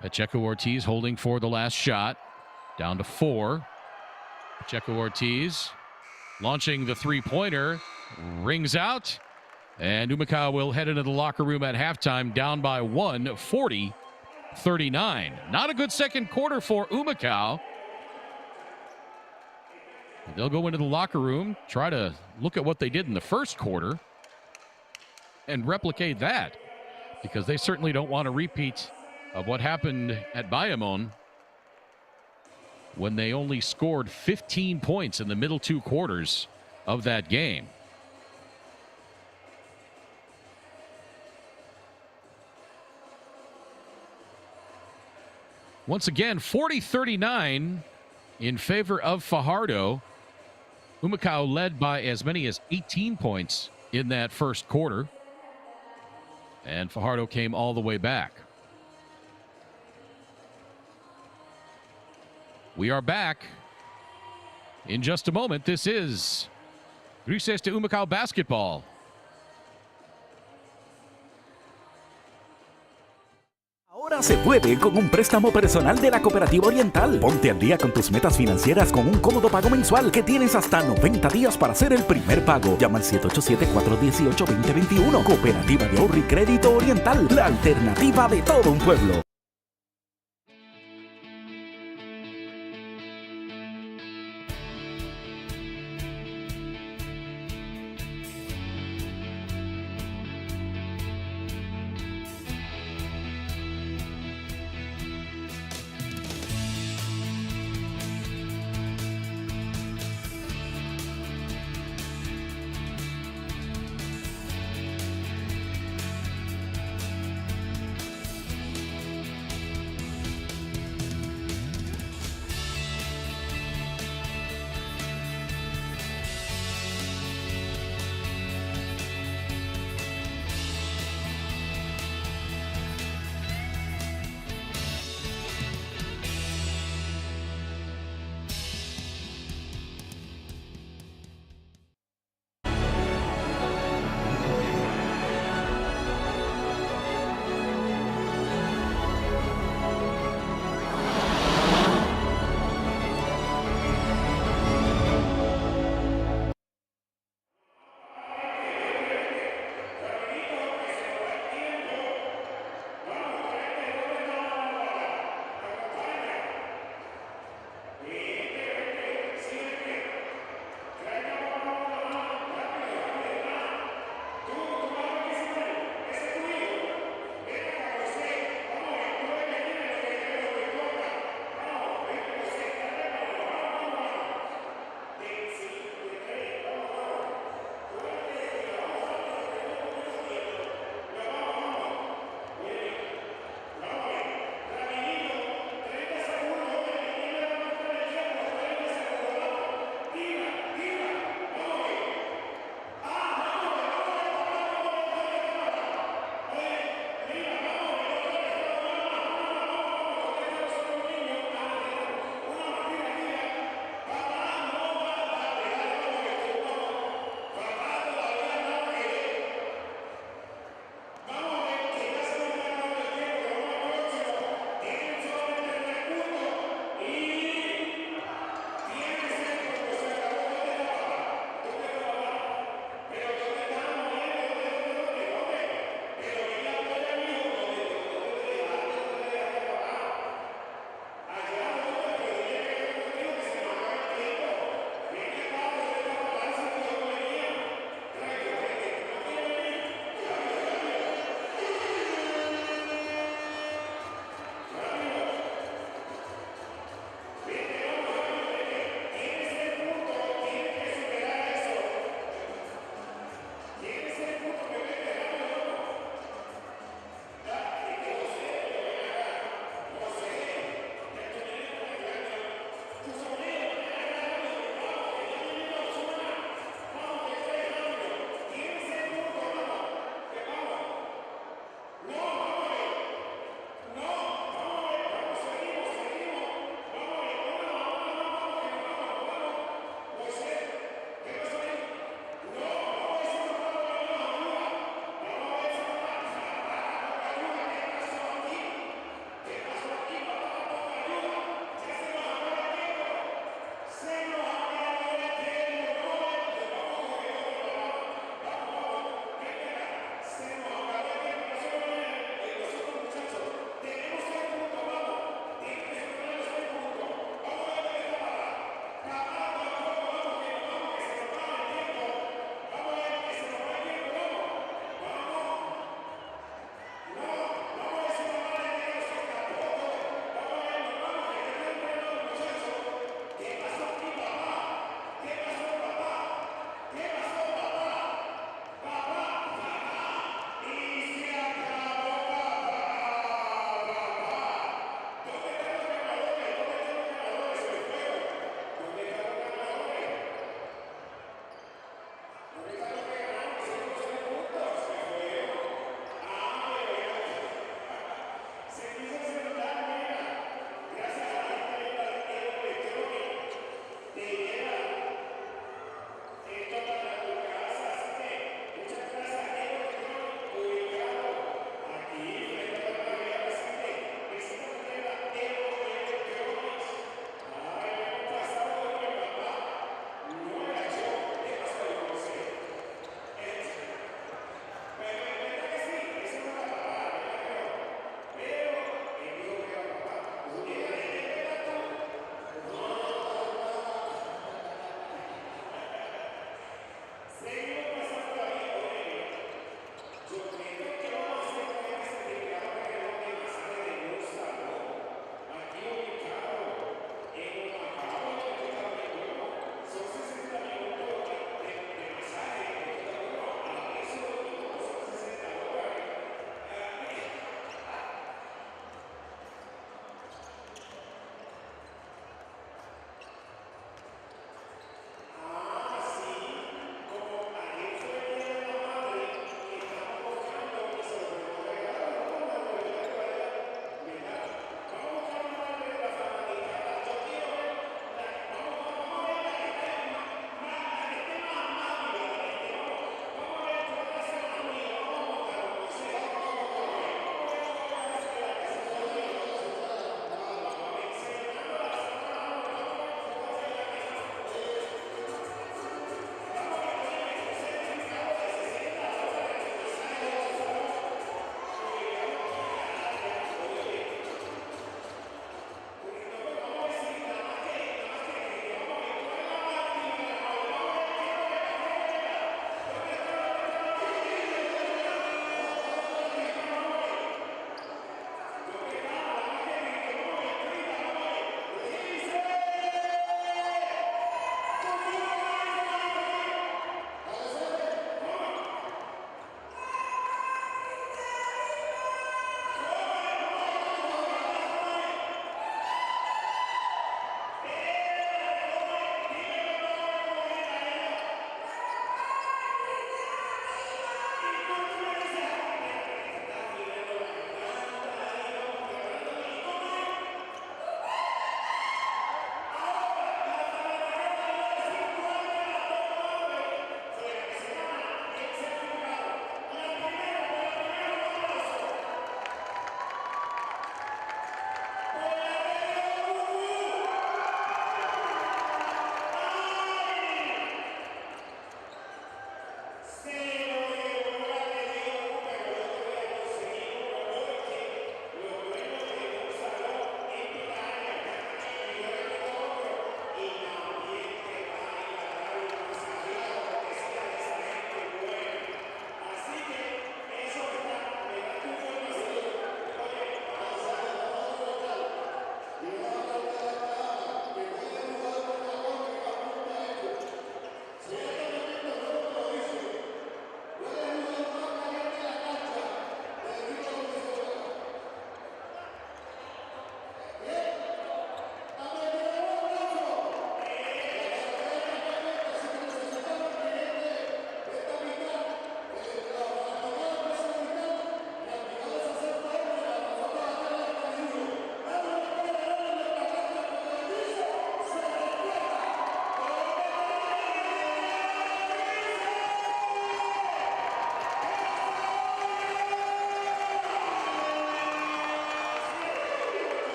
Pacheco Ortiz holding for the last shot. Down to 4. Pacheco Ortiz launching the three-pointer. Rings out. And Humacao will head into the locker room at halftime down by 1, 40-39. Not a good second quarter for Humacao. They'll go into the locker room, try to look at what they did in the first quarter and replicate that, because they certainly don't want a repeat of what happened at Bayamon when they only scored 15 points in the middle 2 quarters of that game. Once again, 40-39 in favor of Fajardo. Humacao led by as many as 18 points in that first quarter. And Fajardo came all the way back. We are back in just a moment. This is Grises de Humacao basketball. Ahora se puede con un préstamo personal de la Cooperativa Oriental. Ponte al día con tus metas financieras con un cómodo pago mensual que tienes hasta 90 días para hacer el primer pago. Llama al 787-418-2021. Cooperativa de Ahorro y Crédito Oriental, la alternativa de todo un pueblo.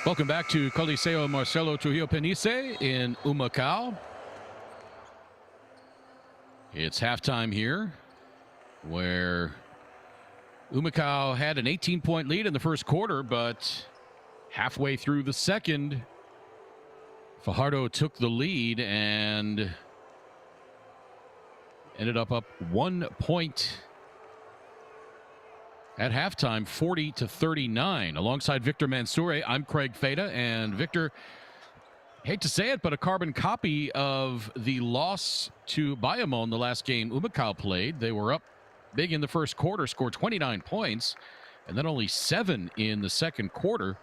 Welcome back to Coliseo Marcelo Trujillo Penice in Humacao. It's halftime here, where Humacao had an 18-point lead in the first quarter, but halfway through the second, Fajardo took the lead and ended up 1 point at halftime, 40-39. Alongside Victor Mansoure, I'm Craig Feda. And Victor, hate to say it, but a carbon copy of the loss to Bayamon the last game Humacao played. They were up big in the first quarter, scored 29 points, and then only 7 in the second quarter.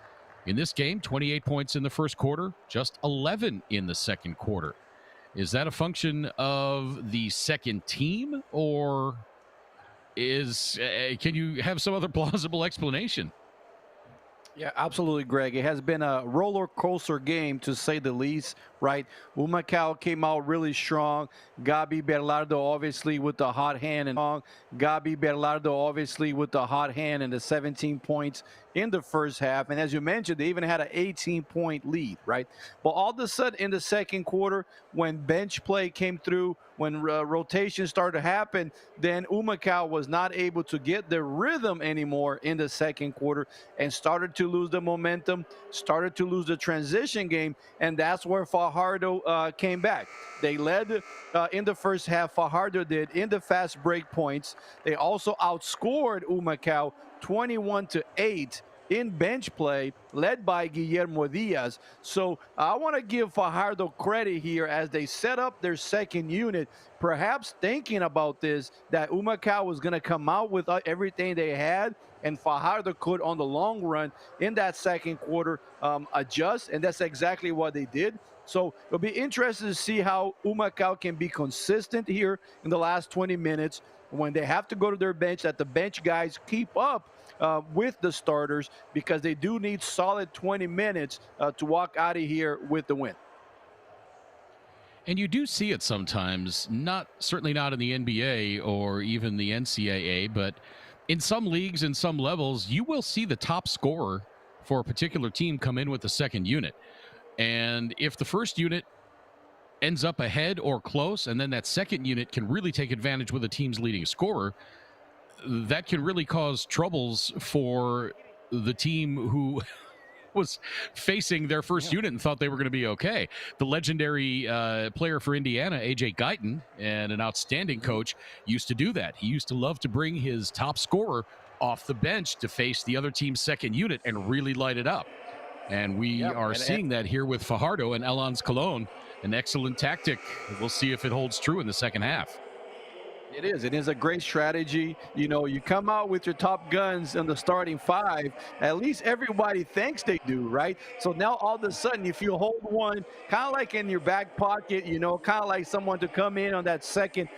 In this game, 28 points in the first quarter, just 11 in the second quarter. Is that a function of the second team, or can you have some other plausible explanation? Yeah, absolutely, Greg. It has been a roller coaster game, to say the least, right? Humacao came out really strong. Gabi Berlardo, obviously, with the hot hand, and the 17 points in the first half. And as you mentioned, they even had an 18-point lead, right? But all of a sudden, in the second quarter, when bench play came through, when rotation started to happen, then Humacao was not able to get the rhythm anymore in the second quarter and started to lose the momentum, started to lose the transition game, and that's where Fajardo came back. They led in the first half, Fajardo did, in the fast break points. They also outscored Humacao 21-8 in bench play, led by Guillermo Diaz. So I want to give Fajardo credit here as they set up their second unit, perhaps thinking about this, that Humacao was going to come out with everything they had, and Fajardo could, on the long run, in that second quarter, adjust, and that's exactly what they did. So it'll be interesting to see how Humacao can be consistent here in the last 20 minutes when they have to go to their bench, that the bench guys keep up with the starters, because they do need solid 20 minutes to walk out of here with the win. And you do see it sometimes, certainly not in the NBA or even the NCAA, but in some leagues and some levels, you will see the top scorer for a particular team come in with the second unit. And if the first unit ends up ahead or close, and then that second unit can really take advantage with the team's leading scorer, that can really cause troubles for the team who was facing their first unit and thought they were going to be okay. The legendary player for Indiana, A.J. Guyton, and an outstanding coach, used to do that. He used to love to bring his top scorer off the bench to face the other team's second unit and really light it up. And we are seeing that here with Fajardo and Alans Colon. An excellent tactic. We'll see if it holds true in the second half. It is. It is a great strategy. You know, you come out with your top guns in the starting five. At least everybody thinks they do, right? So now all of a sudden, if you hold one, kind of like in your back pocket, you know, kind of like someone to come in on that second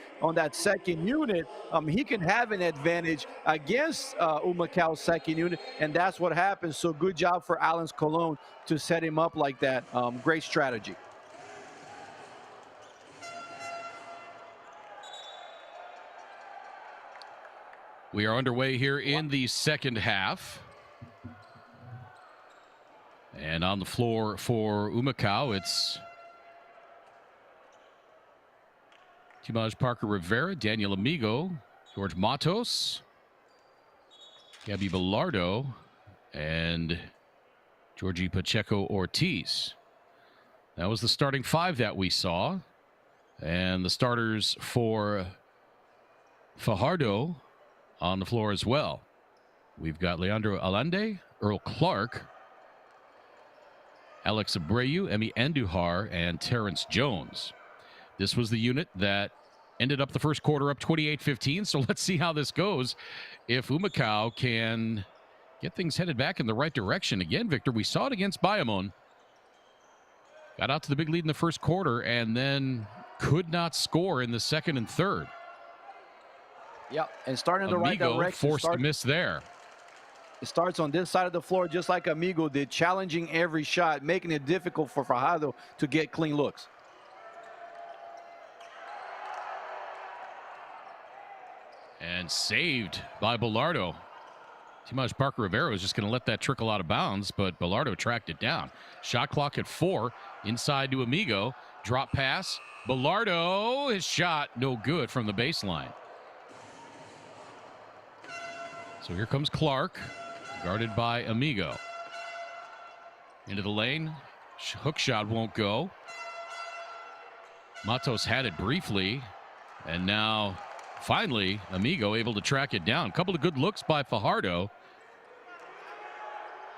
unit, he can have an advantage against Humacao's second unit, and that's what happens. So good job for Alans Colon to set him up like that. Great strategy. We are underway here in the second half. And on the floor for Humacao, it's Timaj Parker Rivera, Daniel Amigo, George Matos, Gabi Bellardo, and Georgie Pacheco Ortiz. That was the starting five that we saw. And the starters for Fajardo on the floor as well. We've got Leandro Allende, Earl Clark, Alex Abreu, Emi Andujar, and Terrence Jones. This was the unit that ended up the first quarter up 28-15, so let's see how this goes. If Humacao can get things headed back in the right direction. Again, Victor, we saw it against Bayamon. Got out to the big lead in the first quarter and then could not score in the second and third. Yeah, and starting in the right direction. Forced to miss there. It starts on this side of the floor just like Amigo did, challenging every shot, making it difficult for Fajardo to get clean looks. And saved by Bellardo. Timaj Parker Rivera was just going to let that trickle out of bounds, but Bilardo tracked it down. Shot clock at 4. Inside to Amigo. Drop pass. Bilardo, his shot, no good from the baseline. So here comes Clark, guarded by Amigo. Into the lane. Hook shot won't go. Matos had it briefly, and now finally Amigo able to track it down. A couple of good looks by Fajardo.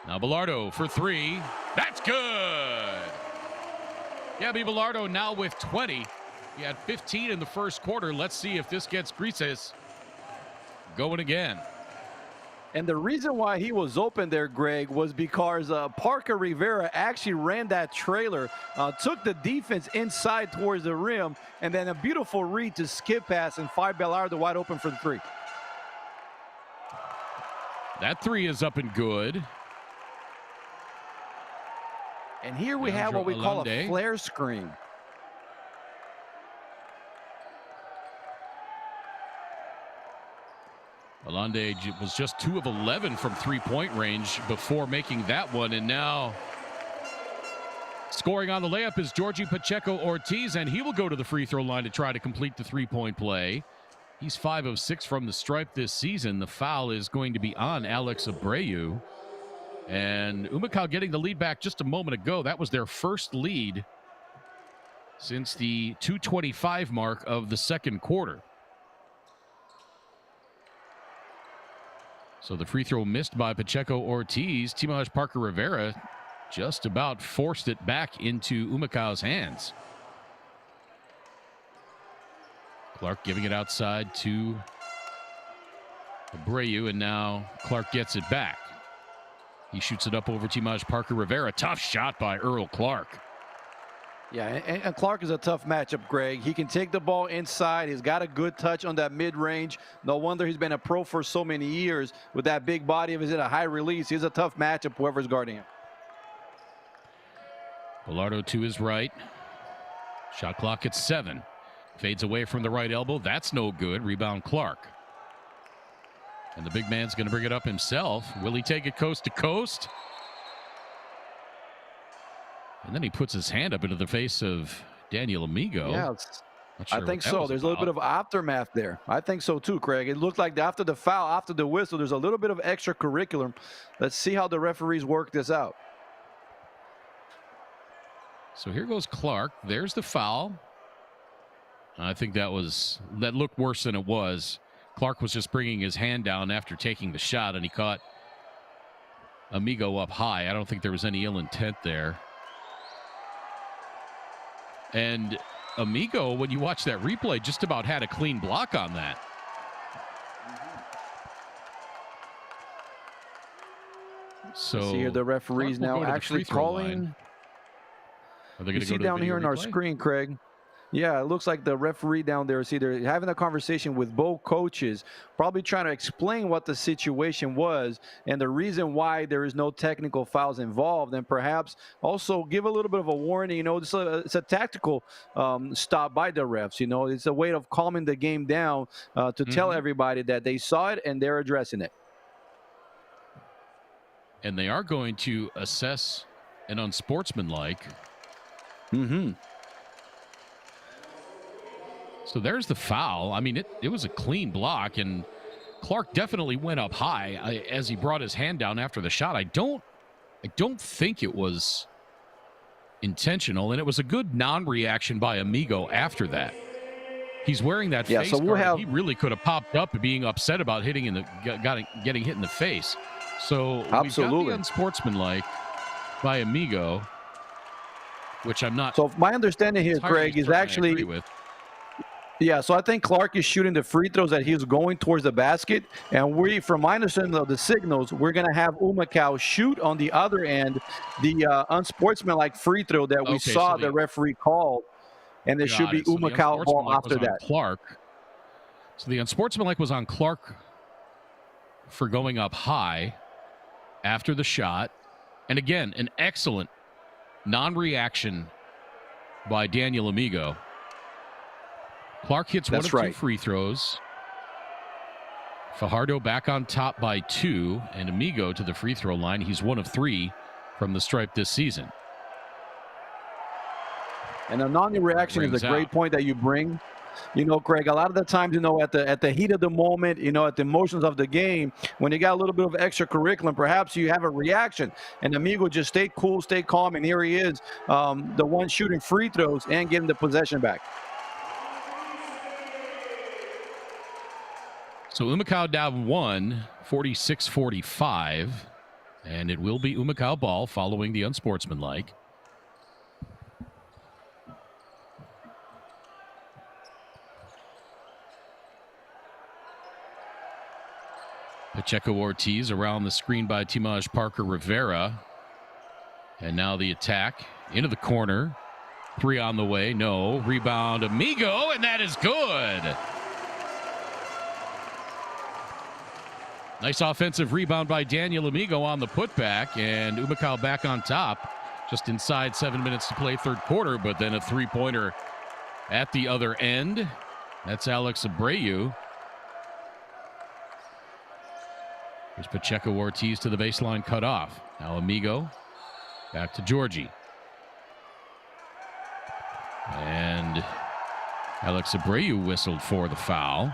Now Bilardo for 3. That's good. Gabby Bilardo now with 20. He had 15 in the first quarter. Let's see if this gets Grises going again. And the reason why he was open there, Greg, was because Parker Rivera actually ran that trailer, took the defense inside towards the rim, and then a beautiful read to skip pass and find Bilardo wide open for the 3. That 3 is up and good. And here we have what we call a flare screen. Alande was just 2 of 11 from three-point range before making that one, and now scoring on the layup is Georgie Pacheco Ortiz, and he will go to the free throw line to try to complete the three-point play. He's 5 of 6 from the stripe this season. The foul is going to be on Alex Abreu. And Humacao getting the lead back just a moment ago. That was their first lead since the 2:25 mark of the second quarter. So the free throw missed by Pacheco Ortiz. Timaj Parker Rivera just about forced it back into Humacao's hands. Clark giving it outside to Abreu, and now Clark gets it back. He shoots it up over Timaj Parker Rivera. Tough shot by Earl Clark. Yeah, and Clark is a tough matchup, Greg. He can take the ball inside. He's got a good touch on that mid-range. No wonder he's been a pro for so many years. With that big body of his at a high release, he's a tough matchup, whoever's guarding him. Bilardo to his right. Shot clock at 7. Fades away from the right elbow. That's no good. Rebound Clark. And the big man's going to bring it up himself. Will he take it coast to coast? And then he puts his hand up into the face of Daniel Amigo. Yeah, I think so. There's a little bit of aftermath there. I think so too, Craig. It looked like after the foul, after the whistle, there's a little bit of extracurricular. Let's see how the referees work this out. So here goes Clark. There's the foul. I think that looked worse than it was. Clark was just bringing his hand down after taking the shot, and he caught Amigo up high. I don't think there was any ill intent there. And Amigo, when you watch that replay, just about had a clean block on that. So see here the referees now actually calling. Are they going to go see to down the here video on our replay? Screen, Craig? Yeah, it looks like the referee down there is either having a conversation with both coaches, probably trying to explain what the situation was and the reason why there is no technical fouls involved, and perhaps also give a little bit of a warning. You know, it's a tactical stop by the refs. You know, it's a way of calming the game down to tell everybody that they saw it and they're addressing it. And they are going to assess an unsportsmanlike. So there's the foul. I mean, it was a clean block, and Clark definitely went up high as he brought his hand down after the shot. I don't think it was intentional, and it was a good non-reaction by Amigo after that. He's wearing that face guard. He really could have popped up being upset about getting hit in the face. So we've got the unsportsmanlike by Amigo, which I'm not. So my understanding here, Greg, is actually. Yeah, so I think Clark is shooting the free throws that he's going towards the basket. And from my understanding of the signals, we're going to have Humacao shoot on the other end the unsportsmanlike free throw that we saw the referee call. And there should be Humacao ball after that. Clark. So the unsportsmanlike was on Clark for going up high after the shot. And again, an excellent non-reaction by Daniel Amigo. Clark hits one of two free throws. Fajardo back on top by 2, and Amigo to the free throw line. He's 1 of 3 from the stripe this season. And a non-reaction is a great point that you bring. You know, Craig, a lot of the times, you know, at the heat of the moment, you know, at the emotions of the game, when you got a little bit of extracurricular, perhaps you have a reaction. And Amigo just stayed cool, stayed calm, and here he is, the one shooting free throws and getting the possession back. So Humacao down 1, 46-45, and it will be Humacao ball following the unsportsmanlike. Pacheco Ortiz around the screen by Timaj Parker Rivera. And now the attack into the corner. 3 on the way. No. Rebound Amigo, and that is good. Nice offensive rebound by Daniel Amigo on the putback, and Humacao back on top. Just inside 7 minutes to play third quarter, but then a three-pointer at the other end. That's Alex Abreu. Here's Pacheco Ortiz to the baseline, cut off. Now Amigo back to Georgie. And Alex Abreu whistled for the foul.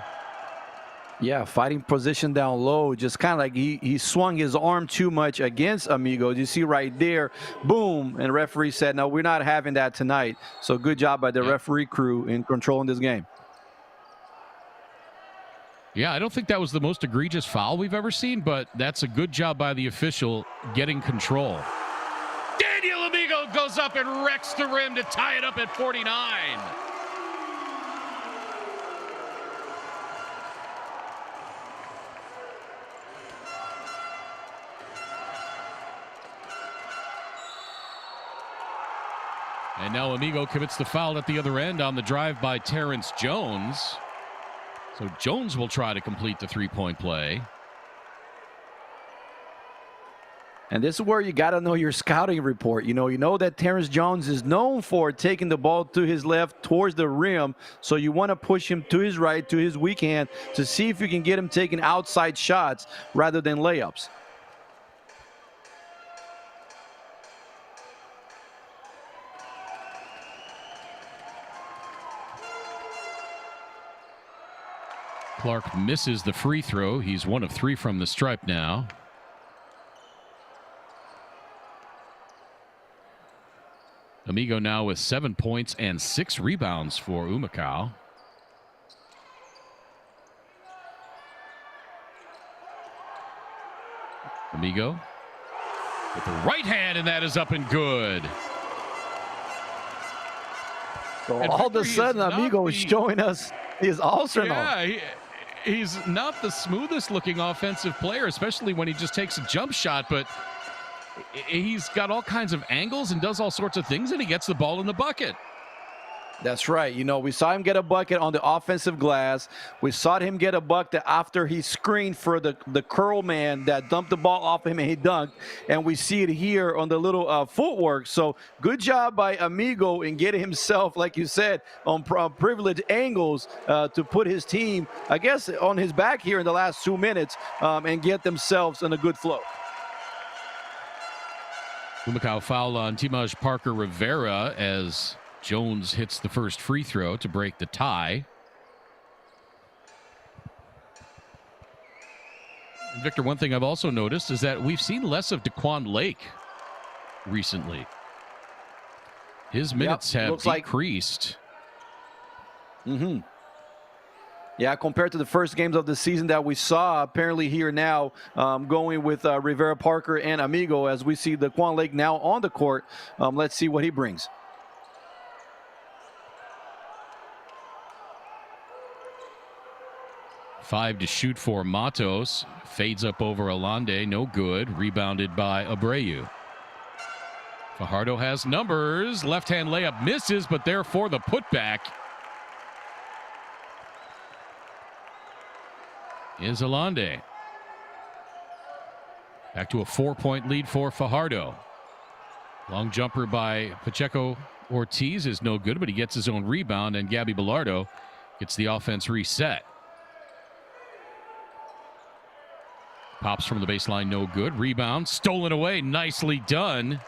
Yeah, fighting position down low, just kind of like he swung his arm too much against Amigo. You see right there, boom, and the referee said, no, we're not having that tonight. So good job by the referee crew in controlling this game. Yeah, I don't think that was the most egregious foul we've ever seen, but that's a good job by the official getting control. Daniel Amigo goes up and wrecks the rim to tie it up at 49. And now Amigo commits the foul at the other end on the drive by Terrence Jones. So Jones will try to complete the three-point play. And this is where you got to know your scouting report. You know that Terrence Jones is known for taking the ball to his left towards the rim. So you want to push him to his right, to his weak hand, to see if you can get him taking outside shots rather than layups. Clark misses the free throw. He's 1 of 3 from the stripe now. Amigo now with 7 points and 6 rebounds for Humacao. Amigo with the right hand, and that is up and good. So all of a sudden, Amigo is showing us his arsenal. Yeah, he's not the smoothest looking offensive player, especially when he just takes a jump shot, but he's got all kinds of angles and does all sorts of things, and he gets the ball in the bucket. That's right. We saw him get a bucket on the offensive glass. We saw him get a bucket after he screened for the curl man that dumped the ball off him and he dunked. And we see it here on the little footwork. So good job by Amigo in getting himself, like you said, on privileged angles to put his team, I guess, on his back here in the last 2 minutes and get themselves in a good flow. Humacao foul on Timaj Parker Rivera as Jones hits the first free throw to break the tie. And Victor, one thing I've also noticed is that we've seen less of Daquan Lake recently. His minutes have decreased. Yeah, compared to the first games of the season that we saw, apparently here now going with Rivera Parker and Amigo as we see Daquan Lake now on the court. Let's see what he brings. 5 to shoot for Matos. Fades up over Alande. No good. Rebounded by Abreu. Fajardo has numbers. Left-hand layup misses, but therefore the putback is Alande. Back to a 4-point lead for Fajardo. Long jumper by Pacheco Ortiz is no good, but he gets his own rebound, and Gabby Bilardo gets the offense reset. Pops from the baseline, no good. Rebound, stolen away, nicely done.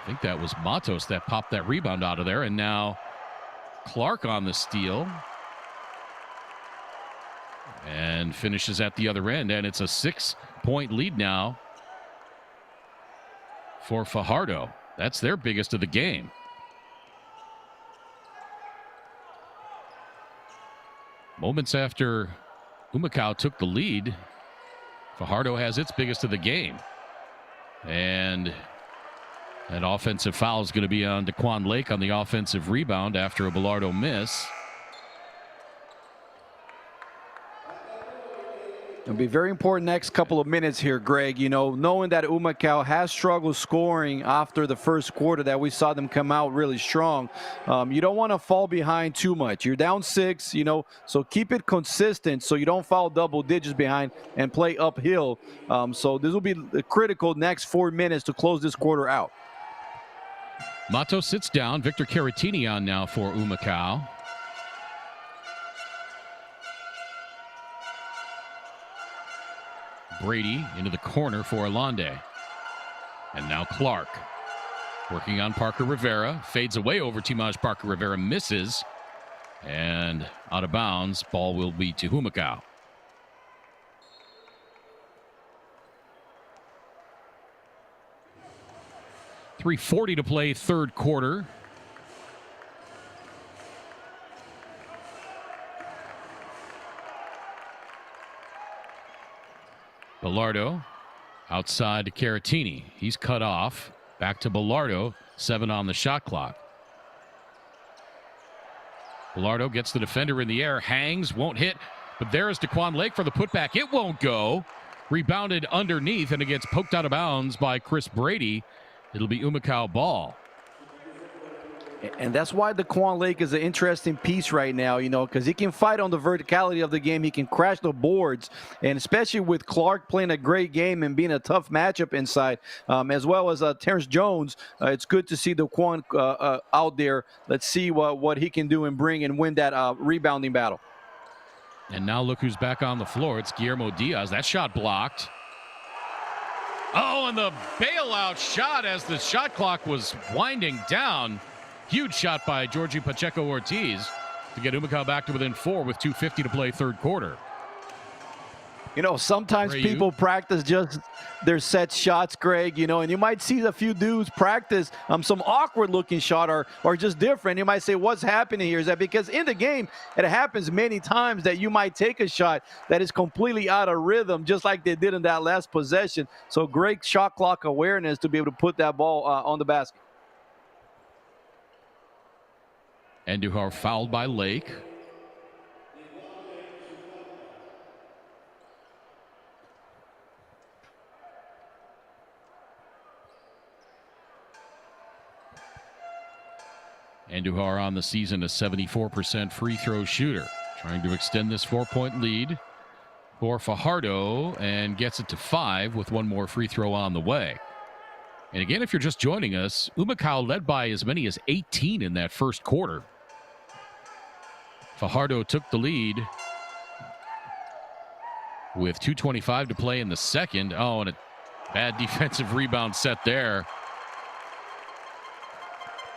I think that was Matos that popped that rebound out of there, and now Clark on the steal. And finishes at the other end, and it's a 6-point lead now for Fajardo. That's their biggest of the game. Moments after Humacao took the lead, Fajardo has its biggest of the game. And an offensive foul is going to be on Daquan Lake on the offensive rebound after a Bilardo miss. It'll be very important next couple of minutes here, Greg. You know, knowing that Humacao has struggled scoring after the first quarter, that we saw them come out really strong. You don't want to fall behind too much. You're down 6, you know, so keep it consistent so you don't fall double digits behind and play uphill. So this will be the critical next 4 minutes to close this quarter out. Mato sits down. Victor Caratini on now for Humacao. Brady into the corner for Alande. And now Clark working on Parker Rivera. Fades away over Timaj Parker Rivera. Misses. And out of bounds. Ball will be to Humacao. .340 to play third quarter. Bilardo outside to Caratini. He's cut off. Back to Bilardo. 7 on the shot clock. Bilardo gets the defender in the air. Hangs. Won't hit. But there is Daquan Lake for the putback. It won't go. Rebounded underneath, and it gets poked out of bounds by Chris Brady. It'll be Humacao ball. And that's why Daquan Lake is an interesting piece right now, you know, because he can fight on the verticality of the game. He can crash the boards, and especially with Clark playing a great game and being a tough matchup inside, as well as Terrence Jones. It's good to see Daquan out there. Let's see what he can do and bring and win that rebounding battle. And now look who's back on the floor. It's Guillermo Diaz. That shot blocked. Oh, and the bailout shot as the shot clock was winding down. Huge shot by Georgie Pacheco Ortiz to get Humacao back to within 4 with 2:50 to play third quarter. You know, sometimes people practice just their set shots, Greg, you know, and you might see a few dudes practice some awkward looking shot or just different. You might say, what's happening here? Is that because in the game, it happens many times that you might take a shot that is completely out of rhythm, just like they did in that last possession. So great shot clock awareness to be able to put that ball on the basket. Andujar fouled by Lake. Andujar on the season a 74% free throw shooter. Trying to extend this 4-point lead for Fajardo and gets it to 5 with one more free throw on the way. And again, if you're just joining us, Humacao led by as many as 18 in that first quarter. Fajardo took the lead with 2:25 to play in the second. Oh, and a bad defensive rebound set there.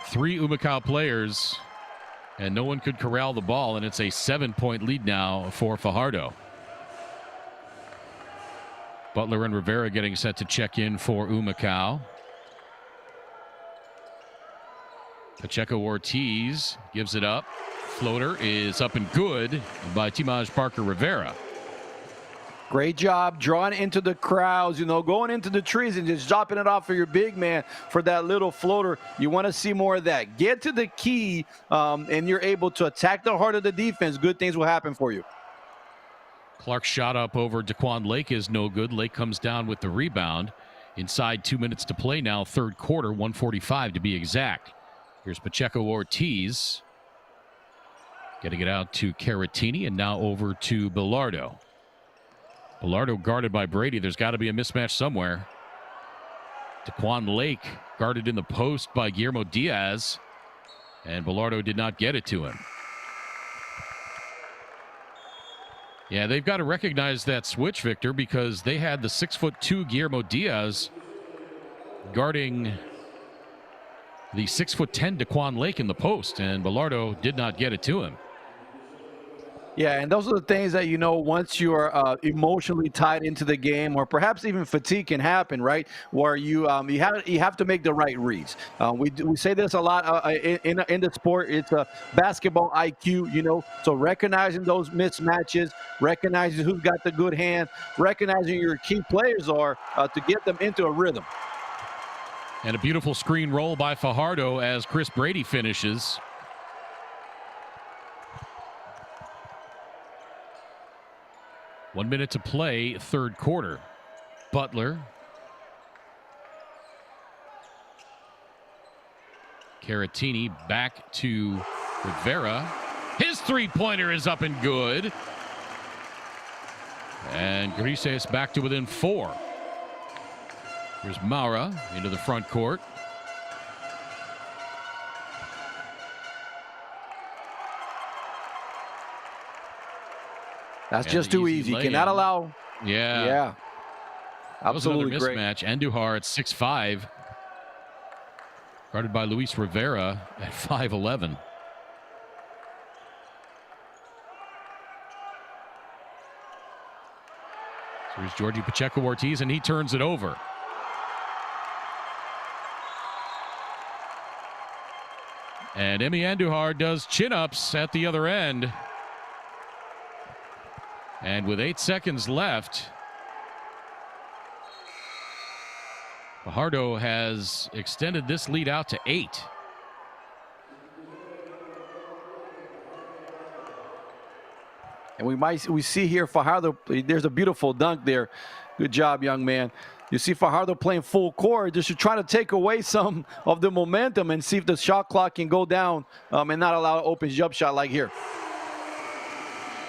3 Humacao players, and no one could corral the ball, and it's a 7-point lead now for Fajardo. Butler and Rivera getting set to check in for Humacao. Pacheco Ortiz gives it up. Floater is up and good by Timaj Parker Rivera. Great job drawing into the crowds, you know, going into the trees and just dropping it off for your big man for that little floater. You want to see more of that. Get to the key, and you're able to attack the heart of the defense. Good things will happen for you. Clark's shot up over Daquan Lake is no good. Lake comes down with the rebound. Inside 2 minutes to play now, third quarter, 1:45 to be exact. Here's Pacheco Ortiz. Getting it out to Caratini, and now over to Bilardo. Bilardo guarded by Brady. There's got to be a mismatch somewhere. Daquan Lake guarded in the post by Guillermo Diaz, and Bilardo did not get it to him. Yeah, they've got to recognize that switch, Victor, because they had the 6'2" Guillermo Diaz guarding the 6'10" Daquan Lake in the post, and Bilardo did not get it to him. Yeah, and those are the things that, once you're emotionally tied into the game, or perhaps even fatigue can happen, right? Where you have to make the right reads. We say this a lot in the sport. It's a basketball IQ, So recognizing those mismatches, recognizing who's got the good hand, recognizing your key players are to get them into a rhythm. And a beautiful screen roll by Fajardo as Chris Brady finishes. One minute to play, third quarter. Butler. Caratini back to Rivera. His three-pointer is up and good. And Grises back to within 4. Here's Maura into the front court. That's just too easy. Cannot allow. Yeah. Absolutely that was great. Another mismatch. Andujar at 6'5". Guarded by Luis Rivera at 5'11". So here's Georgie Pacheco-Ortiz, and he turns it over. And Emi Andujar does chin-ups at the other end. And with 8 seconds left, Fajardo has extended this lead out to 8. And we see here Fajardo, there's a beautiful dunk there. Good job, young man. You see Fajardo playing full court, just to try to take away some of the momentum and see if the shot clock can go down and not allow an open jump shot like here.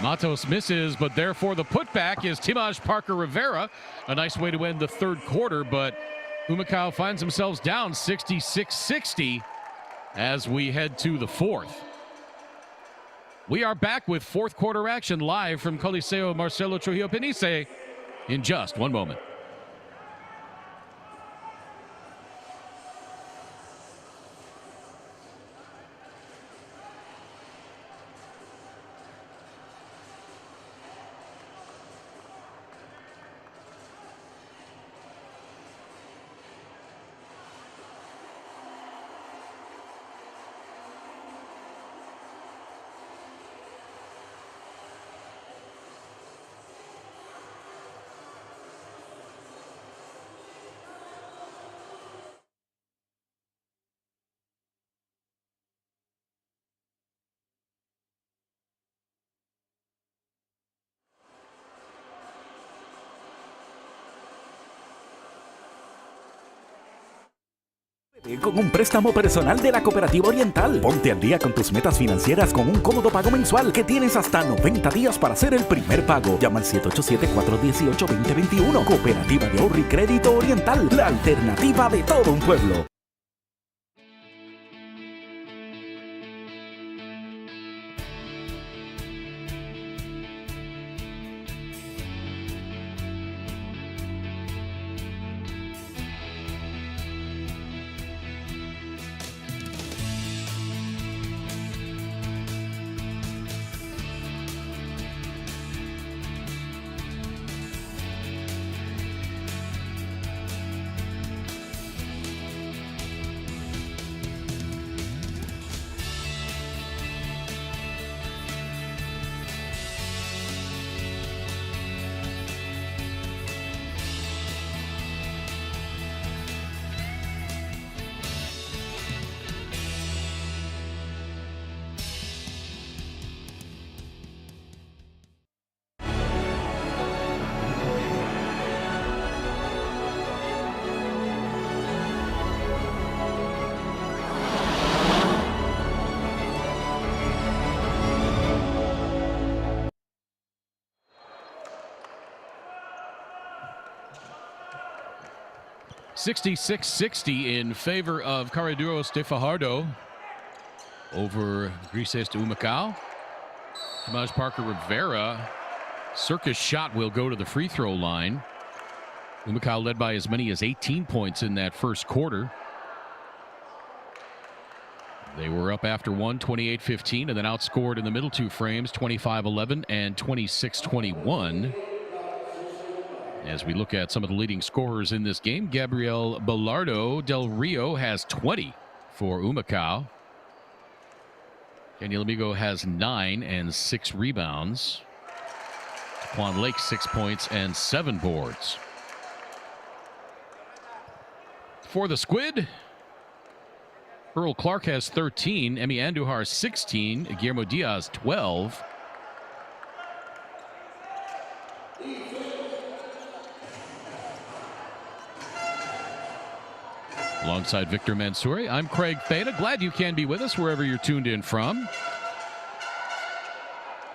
Matos misses, but therefore the putback is Timaj Parker Rivera. A nice way to end the third quarter, but Humacao finds themselves down 66-60 as we head to the fourth. We are back with fourth quarter action live from Coliseo Marcelo Trujillo Penice in just one moment. Con un préstamo personal de la Cooperativa Oriental. Ponte al día con tus metas financieras con un cómodo pago mensual que tienes hasta 90 días para hacer el primer pago. Llama al 787-418-2021. Cooperativa de Ahorro y Crédito Oriental, la alternativa de todo un pueblo. $66-60 in favor of Cariduros de Fajardo over Grises de Humacao. Timaj Parker Rivera Circus shot will go to the free throw line. Humacao led by as many as 18 points in that first quarter. They were up after one, 28-15, and then outscored in the middle two frames, 25-11 and 26-21. As we look at some of the leading scorers in this game, Gabriel Belardo Del Rio has 20 for Humacao. Daniel Amigo has 9 and 6 rebounds. Quan Lake 6 points and 7 boards. For the Squid, Earl Clark has 13, Emi Andujar 16, Guillermo Diaz 12. Alongside Victor Mansouri, I'm Craig Theta. Glad you can be with us wherever you're tuned in from.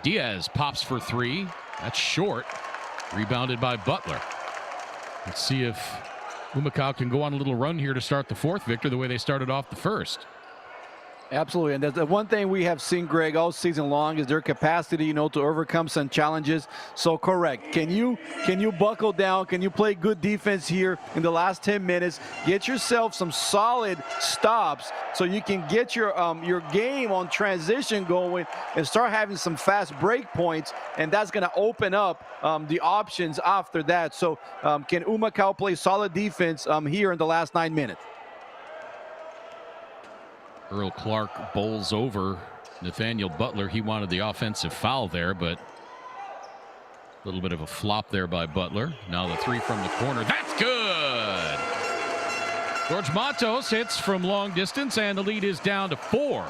Diaz pops for 3. That's short. Rebounded by Butler. Let's see if Humacao can go on a little run here to start the fourth, Victor, the way they started off the first. Absolutely, and that's the one thing we have seen, Greg, all season long is their capacity, to overcome some challenges. So correct. Can you buckle down? Can you play good defense here in the last 10 minutes? Get yourself some solid stops so you can get your game on transition going and start having some fast break points, and that's going to open up the options after that. So can Humacao play solid defense here in the last 9 minutes? Earl Clark bowls over Nathaniel Butler. He wanted the offensive foul there, but a little bit of a flop there by Butler. Now the 3 from the corner. That's good! George Matos hits from long distance, and the lead is down to 4.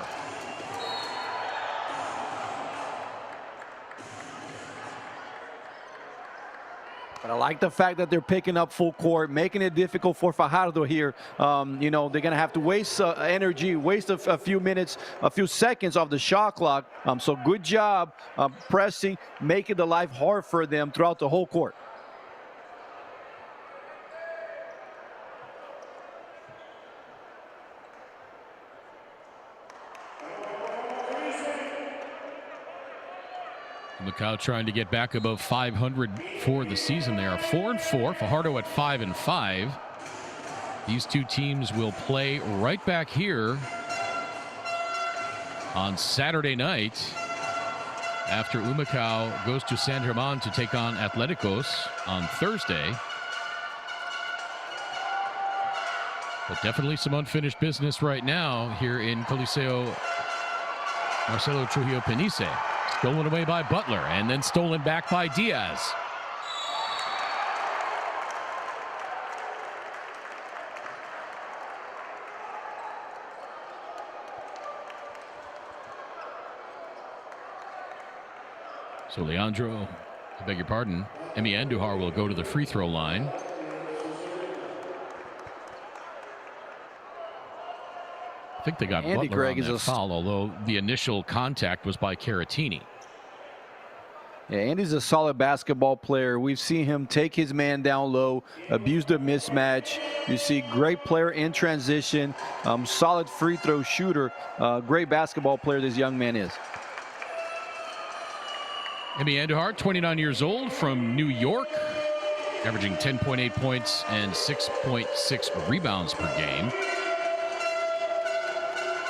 But I like the fact that they're picking up full court, making it difficult for Fajardo here. They're going to have to waste energy, waste a few minutes, a few seconds off the shot clock. So good job pressing, making the life hard for them throughout the whole court. Humacao trying to get back above 500 for the season. They are 4-4. Fajardo at 5-5. These two teams will play right back here on Saturday night after Humacao goes to San Germán to take on Atléticos on Thursday. But definitely some unfinished business right now here in Coliseo Marcelo Trujillo Penice. Stolen away by Butler and then stolen back by Diaz. So Leandro, I beg your pardon, Emi Andujar will go to the free throw line. I think they got Andy, Butler Greg, on that foul, although the initial contact was by Caratini. Yeah, Andy's a solid basketball player. We've seen him take his man down low, abuse the mismatch. You see great player in transition, solid free throw shooter, great basketball player this young man is. Emi Andujar, 29 years old, from New York, averaging 10.8 points and 6.6 rebounds per game.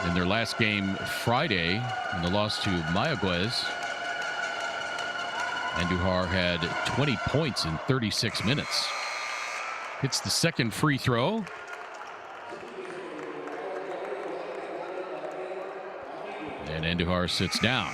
In their last game Friday, in the loss to Mayagüez, Andujar had 20 points in 36 minutes. Hits the second free throw. And Andujar sits down.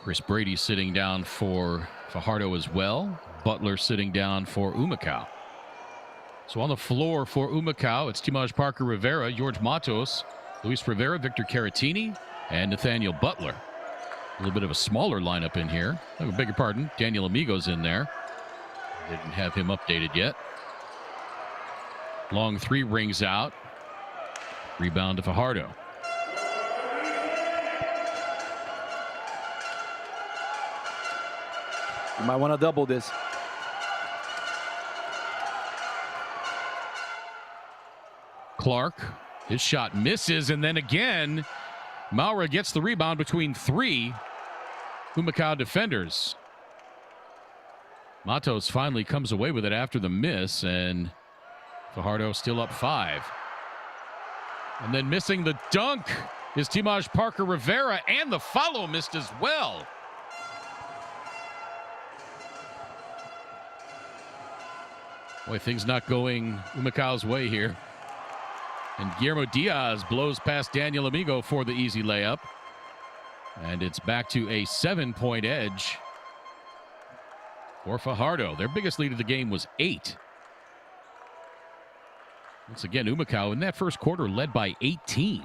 Chris Brady sitting down for Fajardo as well. Butler sitting down for Humacao. So on the floor for Humacao, it's Timaj Parker Rivera, George Matos, Luis Rivera, Victor Caratini, and Nathaniel Butler. A little bit of a smaller lineup in here. I beg your pardon, Daniel Amigo's in there. Didn't have him updated yet. Long 3 rings out. Rebound to Fajardo. You might want to double this. Clark. His shot misses, and then again, Maura gets the rebound between three Humacao defenders. Matos finally comes away with it after the miss, and Fajardo still up 5. And then missing the dunk is Timaj Parker Rivera, and the follow missed as well. Boy, things not going Humacao's way here. And Guillermo Diaz blows past Daniel Amigo for the easy layup. And it's back to a 7-point edge for Fajardo. Their biggest lead of the game was 8. Once again, Humacao in that first quarter led by 18.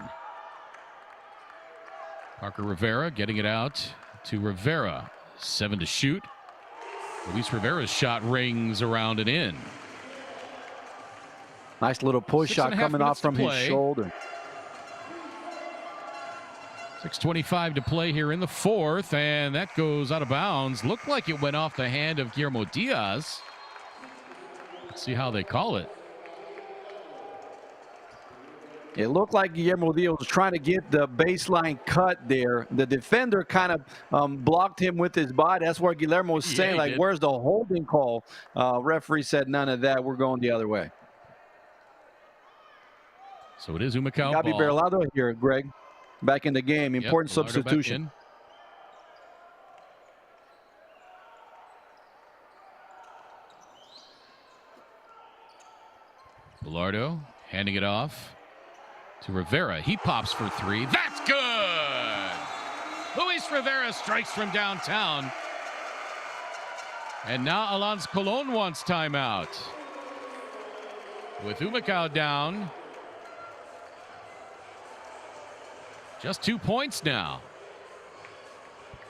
Parker Rivera getting it out to Rivera. 7 to shoot. Luis Rivera's shot rings around and in. Nice little push shot coming off from his shoulder. 6:25 to play here in the fourth, and that goes out of bounds. Looked like it went off the hand of Guillermo Diaz. Let's see how they call it. It looked like Guillermo Diaz was trying to get the baseline cut there. The defender kind of blocked him with his body. That's where Guillermo was saying, like, where's the holding call? Referee said none of that. We're going the other way. So it is Humacao Gabi ball. Berlado here, Greg. Back in the game. Important substitution. Bilardo handing it off to Rivera. He pops for 3. That's good! Luis Rivera strikes from downtown. And now Alonso Colon wants timeout. With Humacao down. Just 2 points now.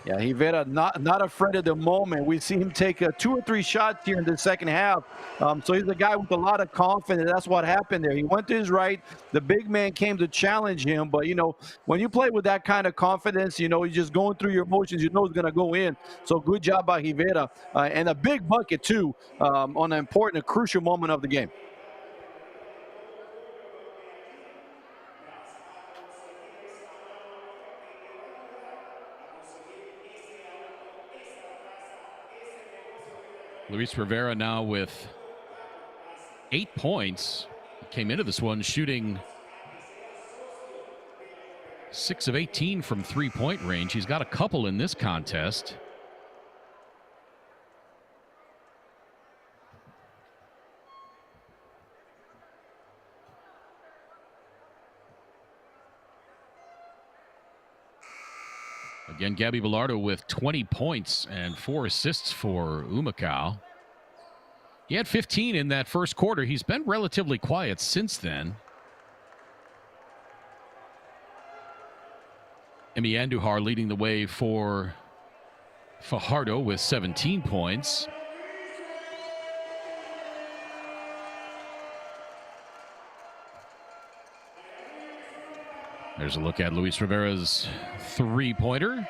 Yeah, Rivera not afraid of the moment. We see him take 2 or 3 shots here in the second half. So he's a guy with a lot of confidence. That's what happened there. He went to his right. The big man came to challenge him. But, you know, when you play with that kind of confidence, you know, you're just going through your motions. You know it's going to go in. So good job by Rivera. And a big bucket, too, on an important, crucial moment of the game. Luis Rivera now with 8 points. He came into this one shooting 6 of 18 from three-point range. He's got a couple in this contest. Again, Gabi Bilardo with 20 points and 4 assists for Humacao. He had 15 in that first quarter. He's been relatively quiet since then. Emi Andujar leading the way for Fajardo with 17 points. There's a look at Luis Rivera's three-pointer.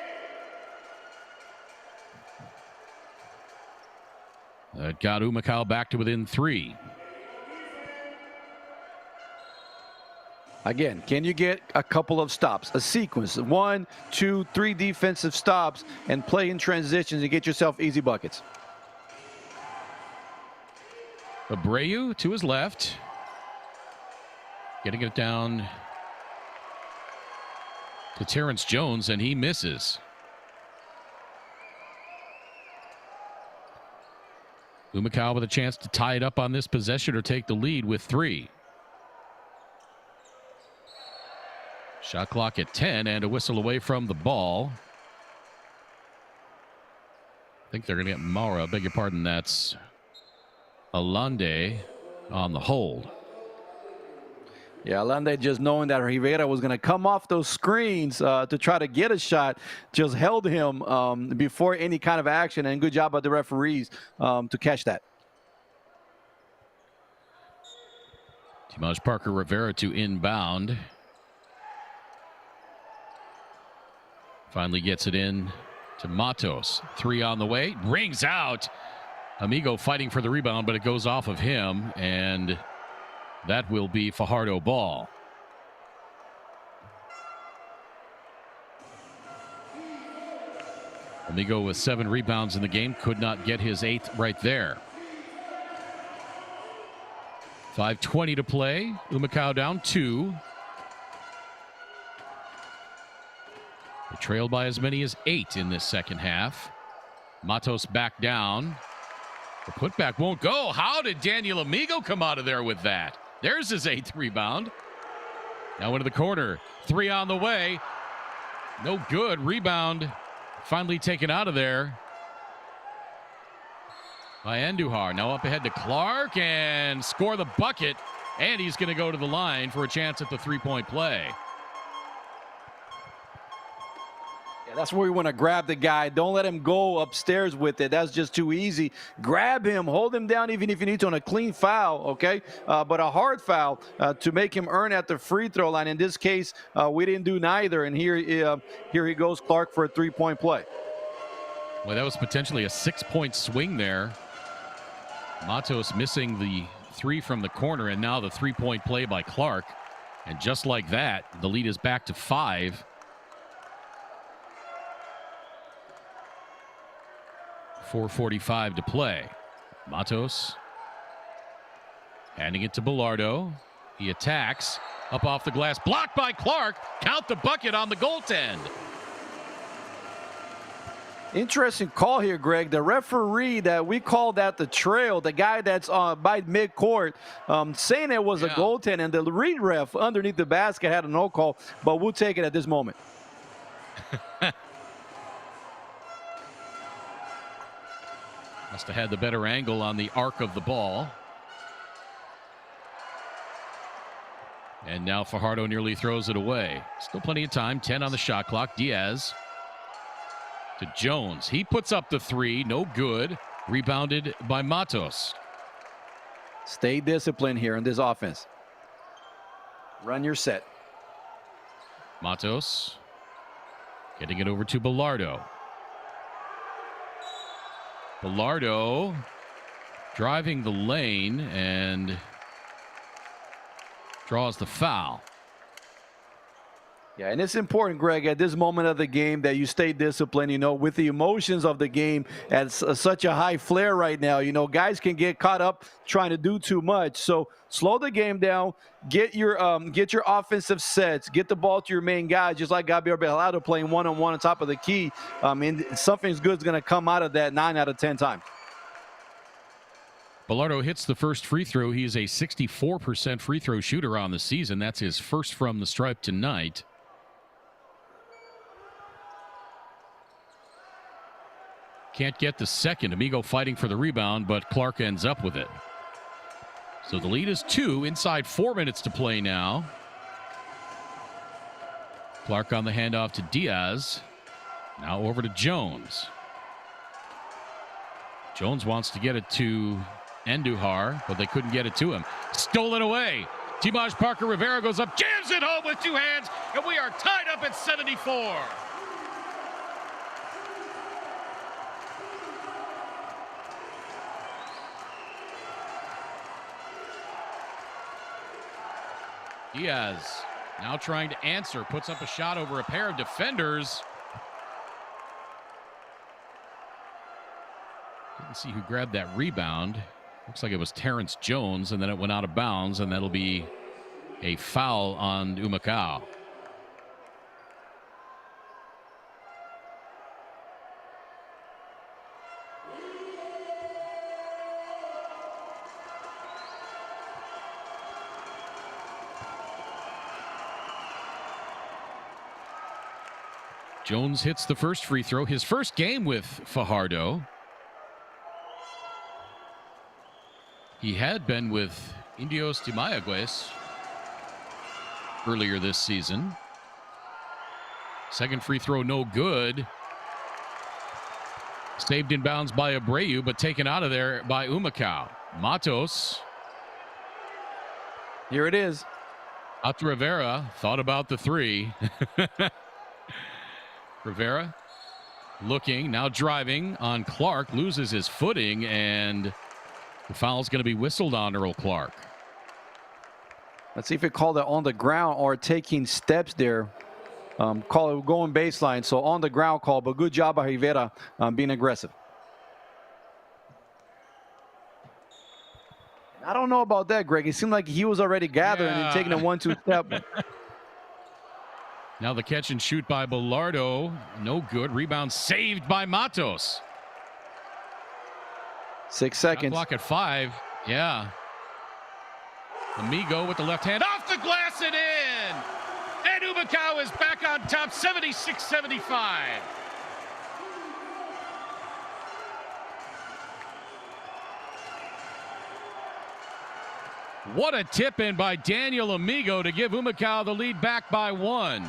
That got Humacao back to within 3. Again, can you get a couple of stops, a sequence, 1, 2, 3 defensive stops, and play in transitions and get yourself easy buckets? Abreu to his left. Getting it down to Terrence Jones, and he misses. Humacao with a chance to tie it up on this possession or take the lead with 3. Shot clock at 10 and a whistle away from the ball. I think they're going to get Maura. Beg your pardon, that's Alande on the hold. Yeah, Alande, just knowing that Rivera was going to come off those screens to try to get a shot, just held him before any kind of action, and good job by the referees to catch that. Timaj Parker Rivera to inbound. Finally gets it in to Matos. 3 on the way. Rings out. Amigo fighting for the rebound, but it goes off of him. And That will be Fajardo ball. Amigo with 7 rebounds in the game, could not get his 8th right there. 5:20 to play. Humacao down 2. They trailed by as many as 8 in this second half. Matos back down. The putback won't go. How did Daniel Amigo come out of there with that? There's his 8th rebound. Now into the corner. 3 on the way. No good. Rebound finally taken out of there by Andujar. Now up ahead to Clark and score the bucket. And he's going to go to the line for a chance at the 3-point play. Yeah, that's where you want to grab the guy. Don't let him go upstairs with it. That's just too easy. Grab him, hold him down, even if you need to on a clean foul, okay? But a hard foul to make him earn at the free throw line. In this case, we didn't do neither. And here he goes, Clark, for a 3-point play. Well, that was potentially a 6-point swing there. Matos missing the 3 from the corner, and now the 3-point play by Clark. And just like that, the lead is back to 5. 4:45 to play. Matos handing it to Bilardo. He attacks. Up off the glass. Blocked by Clark. Count the bucket on the goaltend. Interesting call here, Greg. The referee that we called at the trail, the guy that's by midcourt, saying it was a goaltend, and the read ref underneath the basket had a no call, but we'll take it at this moment. Must have had the better angle on the arc of the ball. And now Fajardo nearly throws it away. Still plenty of time. 10 on the shot clock. Diaz to Jones. He puts up the 3. No good. Rebounded by Matos. Stay disciplined here in this offense. Run your set. Matos getting it over to Bilardo. Bilardo driving the lane and draws the foul. Yeah, and it's important, Greg, at this moment of the game that you stay disciplined, you know, with the emotions of the game at such a high flare right now. You know, guys can get caught up trying to do too much. So slow the game down, get your offensive sets, get the ball to your main guy, just like Gabriel Bejalado playing one-on-one on top of the key. And something's good is going to come out of that 9 out of 10 times. Bilardo hits the first free throw. He is a 64% free throw shooter on the season. That's his first from the stripe tonight. Can't get the second. Amigo fighting for the rebound, but Clark ends up with it. So the lead is 2 inside 4 minutes to play now. Clark on the handoff to Diaz. Now over to Jones. Jones wants to get it to Andujar, but they couldn't get it to him. Stolen away. Timaj Parker Rivera goes up, jams it home with 2 hands, and we are tied up at 74. Diaz now trying to answer, puts up a shot over a pair of defenders. Didn't see who grabbed that rebound. Looks like it was Terrence Jones, and then it went out of bounds, and that'll be a foul on Humacao. Jones hits the first free throw, his first game with Fajardo. He had been with Indios de Mayagüez earlier this season. Second free throw, no good. Saved in bounds by Abreu, but taken out of there by Humacao. Matos. Here it is. Out to Rivera. Thought about the 3. Rivera looking, now driving on Clark, loses his footing, and the foul's going to be whistled on Earl Clark. Let's see if it called it on the ground or taking steps there. Call it going baseline. So on the ground call, but good job by Rivera being aggressive. I don't know about that, Greg. It seemed like he was already gathering and taking a 1-2 step. Now the catch and shoot by Bilardo. No good. Rebound saved by Matos. 6 seconds. Shot clock at 5. Yeah. Amigo with the left hand off the glass and in. And Humacao is back on top, 76-75. What a tip in by Daniel Amigo to give Humacao the lead back by 1.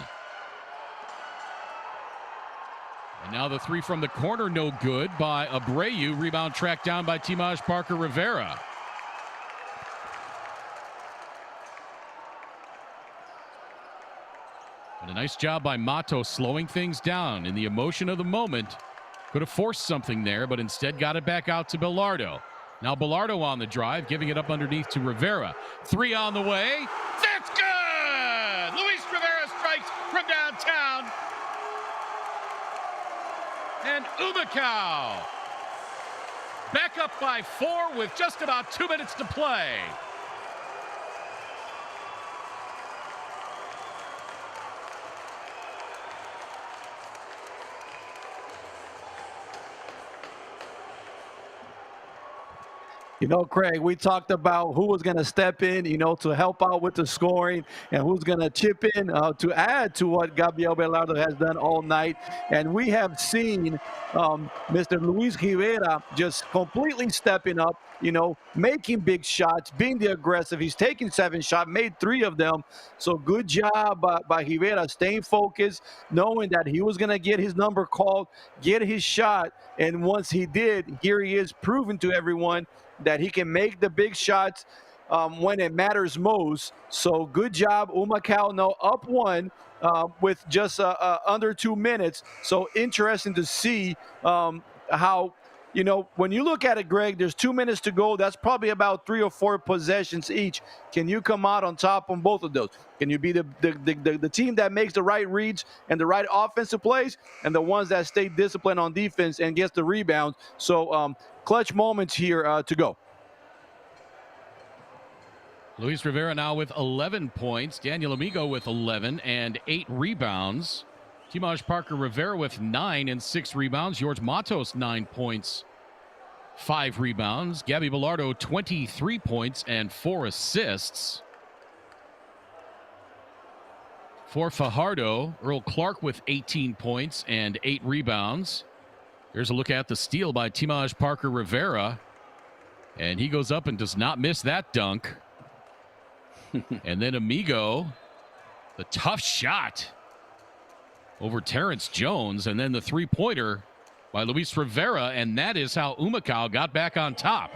And now the 3 from the corner, no good by Abreu. Rebound tracked down by Timaj Parker Rivera. And a nice job by Mato slowing things down in the emotion of the moment. Could have forced something there, but instead got it back out to Bilardo. Now Bilardo on the drive, giving it up underneath to Rivera. 3 on the way. That's good! Luis Rivera strikes from downtown. And Humacao back up by 4 with just about 2 minutes to play. You know, Craig, we talked about who was going to step in, to help out with the scoring and who's going to chip in to add to what Gabriel Bilardo has done all night. And we have seen Mr. Luis Rivera just completely stepping up, making big shots, being the aggressive. He's taking 7 shots, made 3 of them. So good job by Rivera staying focused, knowing that he was going to get his number called, get his shot. And once he did, here he is proving to everyone that he can make the big shots when it matters most. So good job, Humacao now up 1 with just under 2 minutes. So interesting to see how, when you look at it, Greg, there's 2 minutes to go. That's probably about 3 or 4 possessions each. Can you come out on top on both of those? Can you be the team that makes the right reads and the right offensive plays and the ones that stay disciplined on defense and gets the rebounds? So clutch moments here to go. Luis Rivera now with 11 points. Daniel Amigo with 11 and 8 rebounds. Timaj Parker Rivera with 9 and 6 rebounds. George Matos, 9 points, 5 rebounds. Gabby Bilardo, 23 points and 4 assists. For Fajardo, Earl Clark with 18 points and 8 rebounds. Here's a look at the steal by Timaj Parker Rivera. And he goes up and does not miss that dunk. And then Amigo, the tough shot over Terrence Jones. And then the 3-pointer by Luis Rivera. And that is how Humacao got back on top.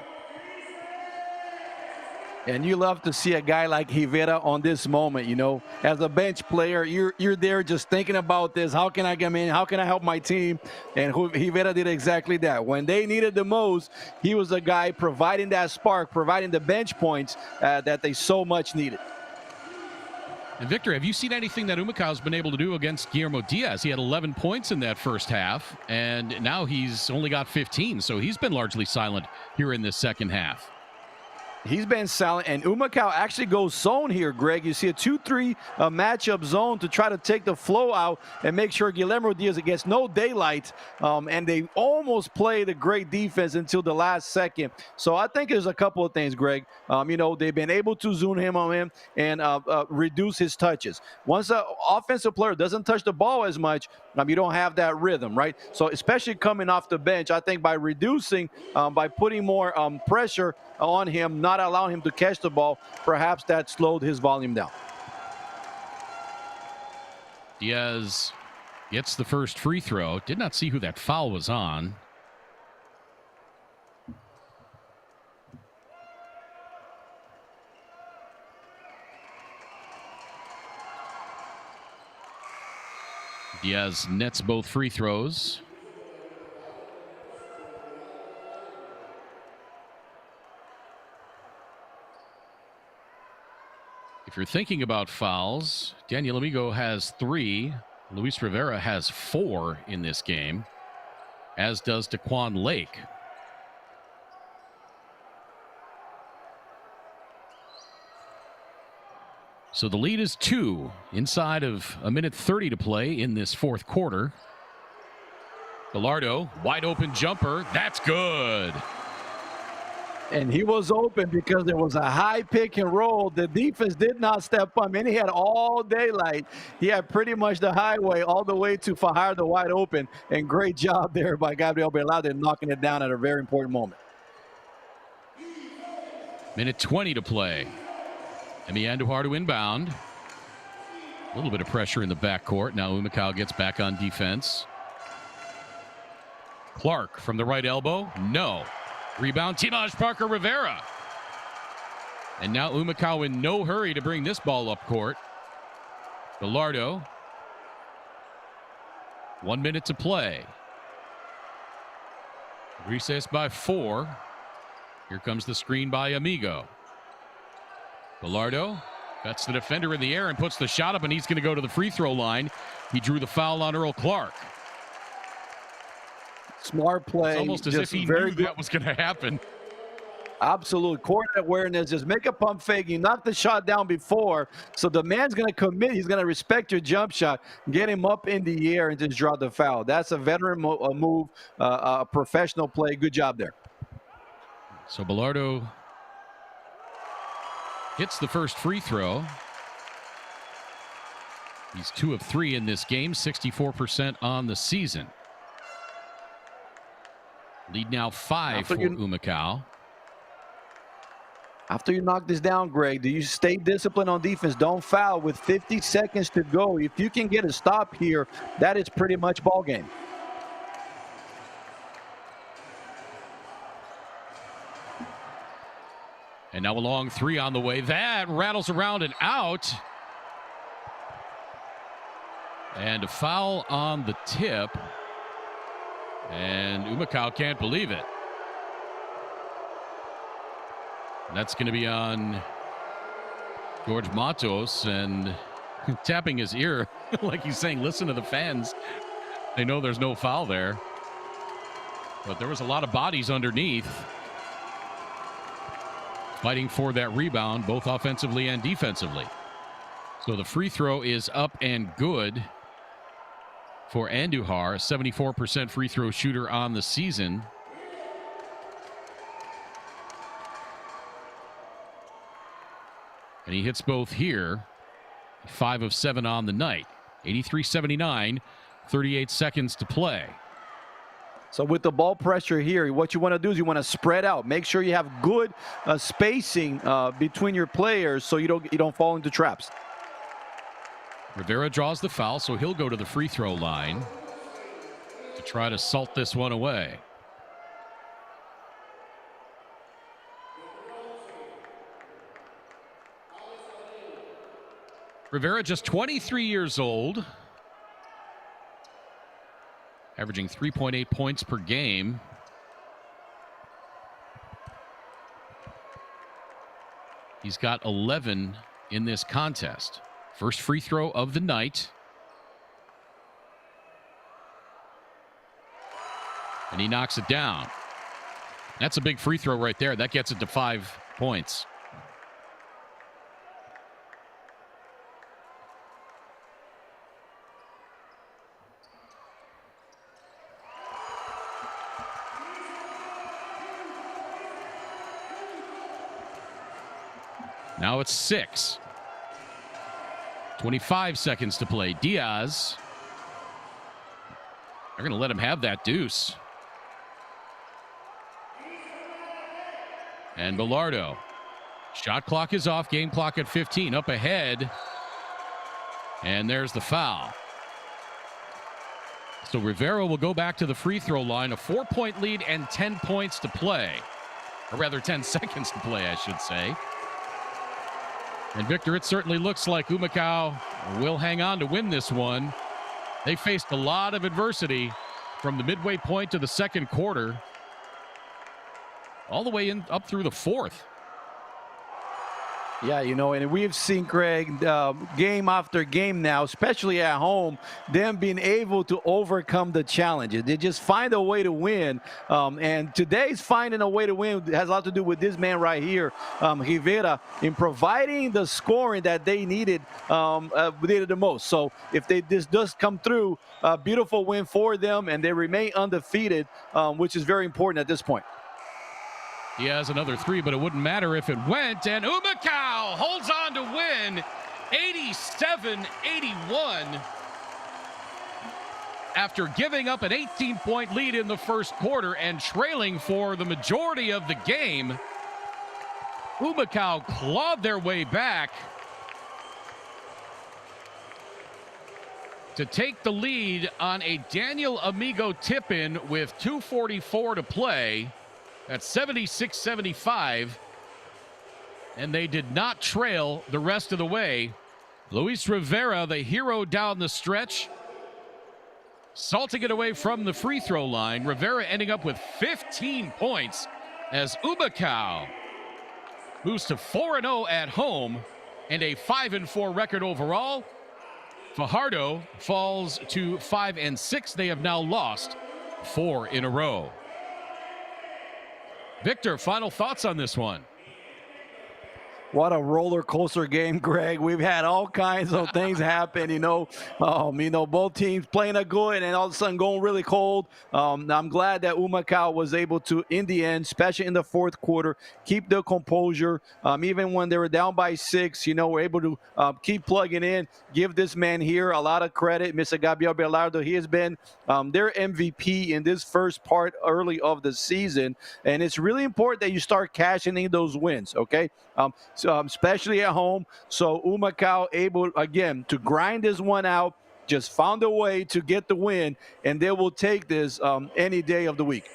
And you love to see a guy like Rivera on this moment, As a bench player, you're there just thinking about this. How can I come in? How can I help my team? And Rivera did exactly that. When they needed the most, he was the guy providing that spark, providing the bench points that they so much needed. And Victor, have you seen anything that Humacao's been able to do against Guillermo Diaz? He had 11 points in that first half, and now he's only got 15. So he's been largely silent here in this second half. He's been silent, and Humacao actually goes zone here, Greg. You see a 2-3 matchup zone to try to take the flow out and make sure Guillermo Diaz gets no daylight, and they almost played a great defense until the last second. So I think there's a couple of things, Greg. They've been able to zoom him on him and reduce his touches. Once an offensive player doesn't touch the ball as much, you don't have that rhythm, right? So especially coming off the bench, I think by reducing, by putting more pressure on him, not allowing him to catch the ball, perhaps that slowed his volume down. Diaz gets the first free throw. Did not see who that foul was on. Diaz nets both free throws. If you're thinking about fouls, Daniel Amigo has 3. Luis Rivera has 4 in this game, as does Daquan Lake. So the lead is 2 inside of a minute 30 to play in this fourth quarter. Gallardo, wide open jumper. That's good. And he was open because there was a high pick and roll. The defense did not step up. And he had all daylight. He had pretty much the highway all the way to Fajardo wide open. And great job there by Gabriel Berlade knocking it down at a very important moment. Minute 20 to play. Emi Andujar to inbound. A little bit of pressure in the backcourt. Now Humacao gets back on defense. Clark from the right elbow. No. Rebound, Timaj Parker Rivera. And now Humacao in no hurry to bring this ball up court. Gallardo. 1 minute to play. Grises by 4. Here comes the screen by Amigo. Gallardo cuts the defender in the air and puts the shot up, and he's going to go to the free throw line. He drew the foul on Earl Clark. Smart play. It's almost as if he knew that was going to happen. Absolute court awareness. Just make a pump fake. You knocked the shot down before, so the man's going to commit. He's going to respect your jump shot, get him up in the air, and just draw the foul. That's a veteran move, a professional play. Good job there. So Gallardo hits the first free throw. He's 2 of 3 in this game, 64% on the season. Lead now 5 for Humacao. After you knock this down, Greg, do you stay disciplined on defense? Don't foul with 50 seconds to go. If you can get a stop here, that is pretty much ball game. And now a long 3 on the way. That rattles around and out. And a foul on the tip. And Humacao can't believe it. And that's going to be on George Matos, and tapping his ear like he's saying, listen to the fans. They know there's no foul there. But there was a lot of bodies underneath, fighting for that rebound, both offensively and defensively. So the free throw is up and good for Andujar, a 74% free throw shooter on the season. And he hits both here. 5 of 7 on the night. 83-79, 38 seconds to play. So with the ball pressure here, what you want to do is you want to spread out. Make sure you have good spacing between your players so you don't fall into traps. Rivera draws the foul, so he'll go to the free throw line to try to salt this one away. Rivera, just 23 years old, averaging 3.8 points per game. He's got 11 in this contest. First free throw of the night. And he knocks it down. That's a big free throw right there. That gets it to 5 points. Now it's 6. 25 seconds to play. Diaz. They're going to let him have that deuce. And Gallardo. Shot clock is off. Game clock at 15. Up ahead. And there's the foul. So Rivera will go back to the free throw line. A 4-point lead and 10 points to play. Or rather 10 seconds to play, I should say. And Victor, it certainly looks like Humacao will hang on to win this one. They faced a lot of adversity from the midway point to the second quarter, all the way in up through the fourth. Yeah, and we've seen, Craig, game after game now, especially at home, them being able to overcome the challenges. They just find a way to win. And today's finding a way to win has a lot to do with this man right here, Rivera, in providing the scoring that they needed the most. So if this does come through, a beautiful win for them, and they remain undefeated, which is very important at this point. He has another three, but it wouldn't matter if it went. And Humacao holds on to win 87-81. After giving up an 18-point lead in the first quarter and trailing for the majority of the game, Humacao clawed their way back to take the lead on a Daniel Amigo tip-in with 2:44 to play. At 76-75, and they did not trail the rest of the way. Luis Rivera, the hero down the stretch, salting it away from the free throw line. Rivera ending up with 15 points as Humacao moves to 4-0 at home and a 5-4 record overall. Fajardo falls to 5-6. They have now lost 4 in a row. Victor, final thoughts on this one? What a roller coaster game, Greg. We've had all kinds of things happen, both teams playing a good and all of a sudden going really cold. I'm glad that Humacao was able to, in the end, especially in the fourth quarter, keep the composure. Even when they were down by 6, were able to keep plugging in. Give this man here a lot of credit, Mr. Gabriel Belardo. He has been their MVP in this first part early of the season, and it's really important that you start cashing in those wins, okay? Especially at home. So Humacao able, again, to grind this one out, just found a way to get the win, and they will take this any day of the week.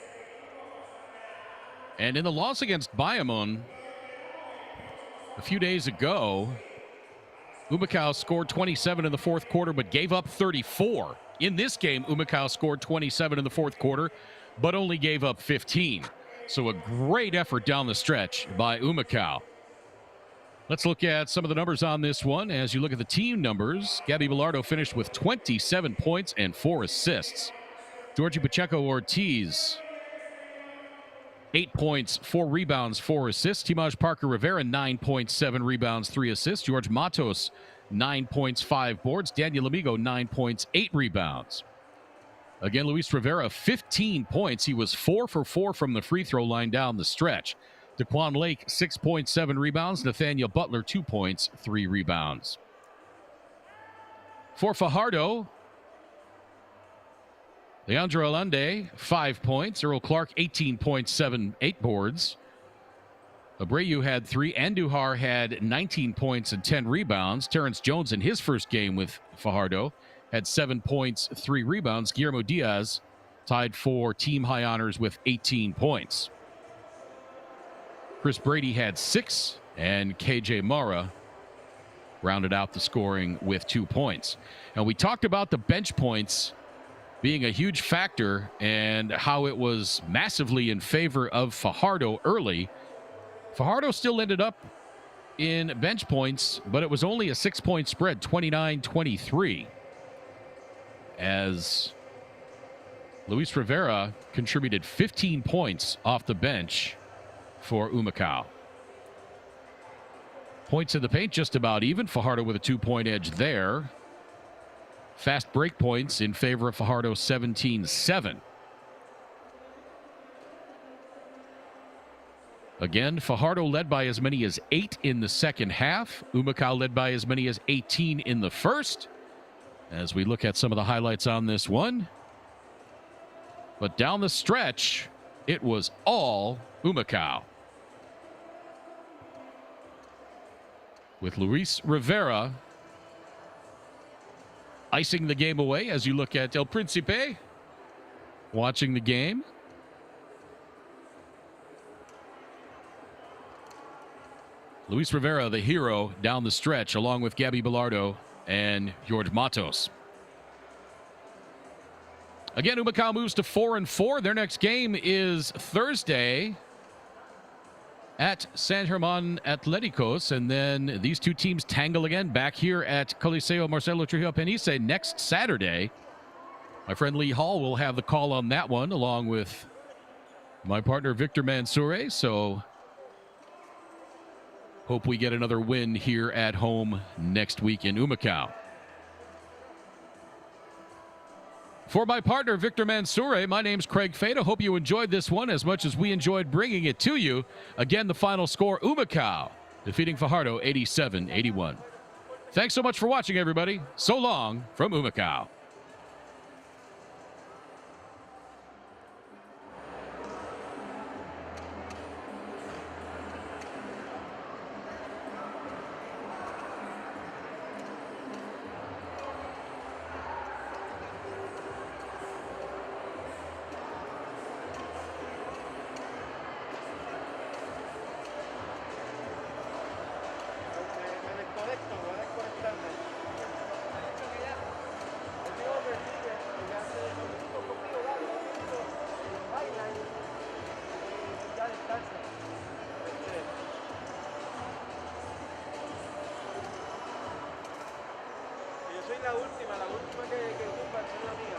And in the loss against Bayamon a few days ago, Humacao scored 27 in the fourth quarter, but gave up 34. In this game, Humacao scored 27 in the fourth quarter, but only gave up 15. So a great effort down the stretch by Humacao. Let's look at some of the numbers on this one. As you look at the team numbers, Gabby Bilardo finished with 27 points and 4 assists. Georgie Pacheco Ortiz, 8 points, 4 rebounds, 4 assists. Timaj Parker Rivera, 9 points, 7 rebounds, 3 assists. George Matos, 9 points, 5 boards. Daniel Amigo, 9 points, 8 rebounds. Again, Luis Rivera, 15 points. He was 4 for 4 from the free throw line down the stretch. Daquan Lake, 6 points, 7 rebounds. Nathaniel Butler, 2 points, 3 rebounds. For Fajardo, Leandro Alande, 5 points. Earl Clark, 18 points, 8 boards. Abreu had 3. Andujar had 19 points and 10 rebounds. Terrence Jones in his first game with Fajardo had 7 points, 3 rebounds. Guillermo Diaz tied for team high honors with 18 points. Chris Brady had 6, and KJ Mara rounded out the scoring with 2 points. And we talked about the bench points being a huge factor and how it was massively in favor of Fajardo early. Fajardo still ended up in bench points, but it was only a 6-point spread, 29-23, as Luis Rivera contributed 15 points off the bench for Humacao. Points in the paint just about even. Fajardo with a 2-point edge there. Fast break points in favor of Fajardo, 17-7. Again, Fajardo led by as many as 8 in the second half. Humacao led by as many as 18 in the first. As we look at some of the highlights on this one. But down the stretch, it was all Humacao, with Luis Rivera icing the game away. As you look at El Principe watching the game. Luis Rivera, the hero down the stretch, along with Gabby Bilardo and George Matos. Again, Humacao moves to 4-4. Their next game is Thursday at San Germán Atléticos. And then these two teams tangle again back here at Coliseo Marcelo Trujillo Penice next Saturday. My friend Lee Hall will have the call on that one, along with my partner Victor Mansoure. So hope we get another win here at home next week in Humacao. For my partner, Victor Mansoure, my name's Craig Fada. Hope you enjoyed this one as much as we enjoyed bringing it to you. Again, the final score, Humacao defeating Fajardo 87-81. Thanks so much for watching, everybody. So long from Humacao. La última que tumba es la mía.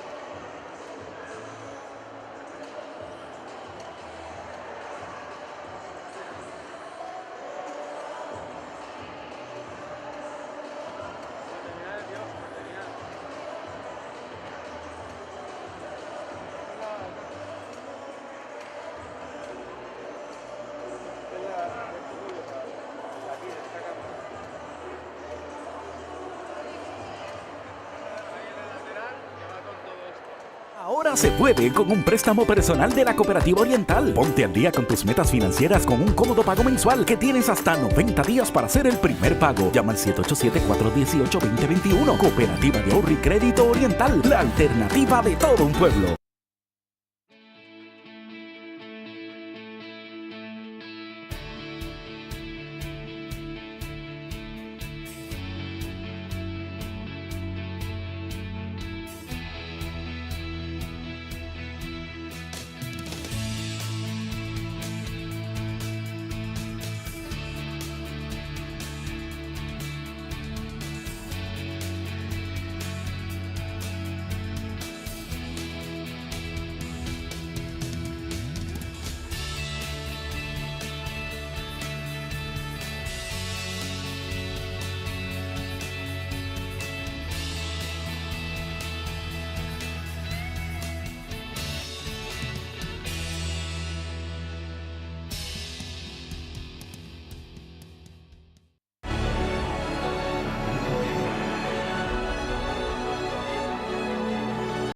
Ahora se puede con un préstamo personal de la Cooperativa Oriental. Ponte al día con tus metas financieras con un cómodo pago mensual que tienes hasta 90 días para hacer el primer pago. Llama al 787-418-2021. Cooperativa de Ahorro y Crédito Oriental, la alternativa de todo un pueblo.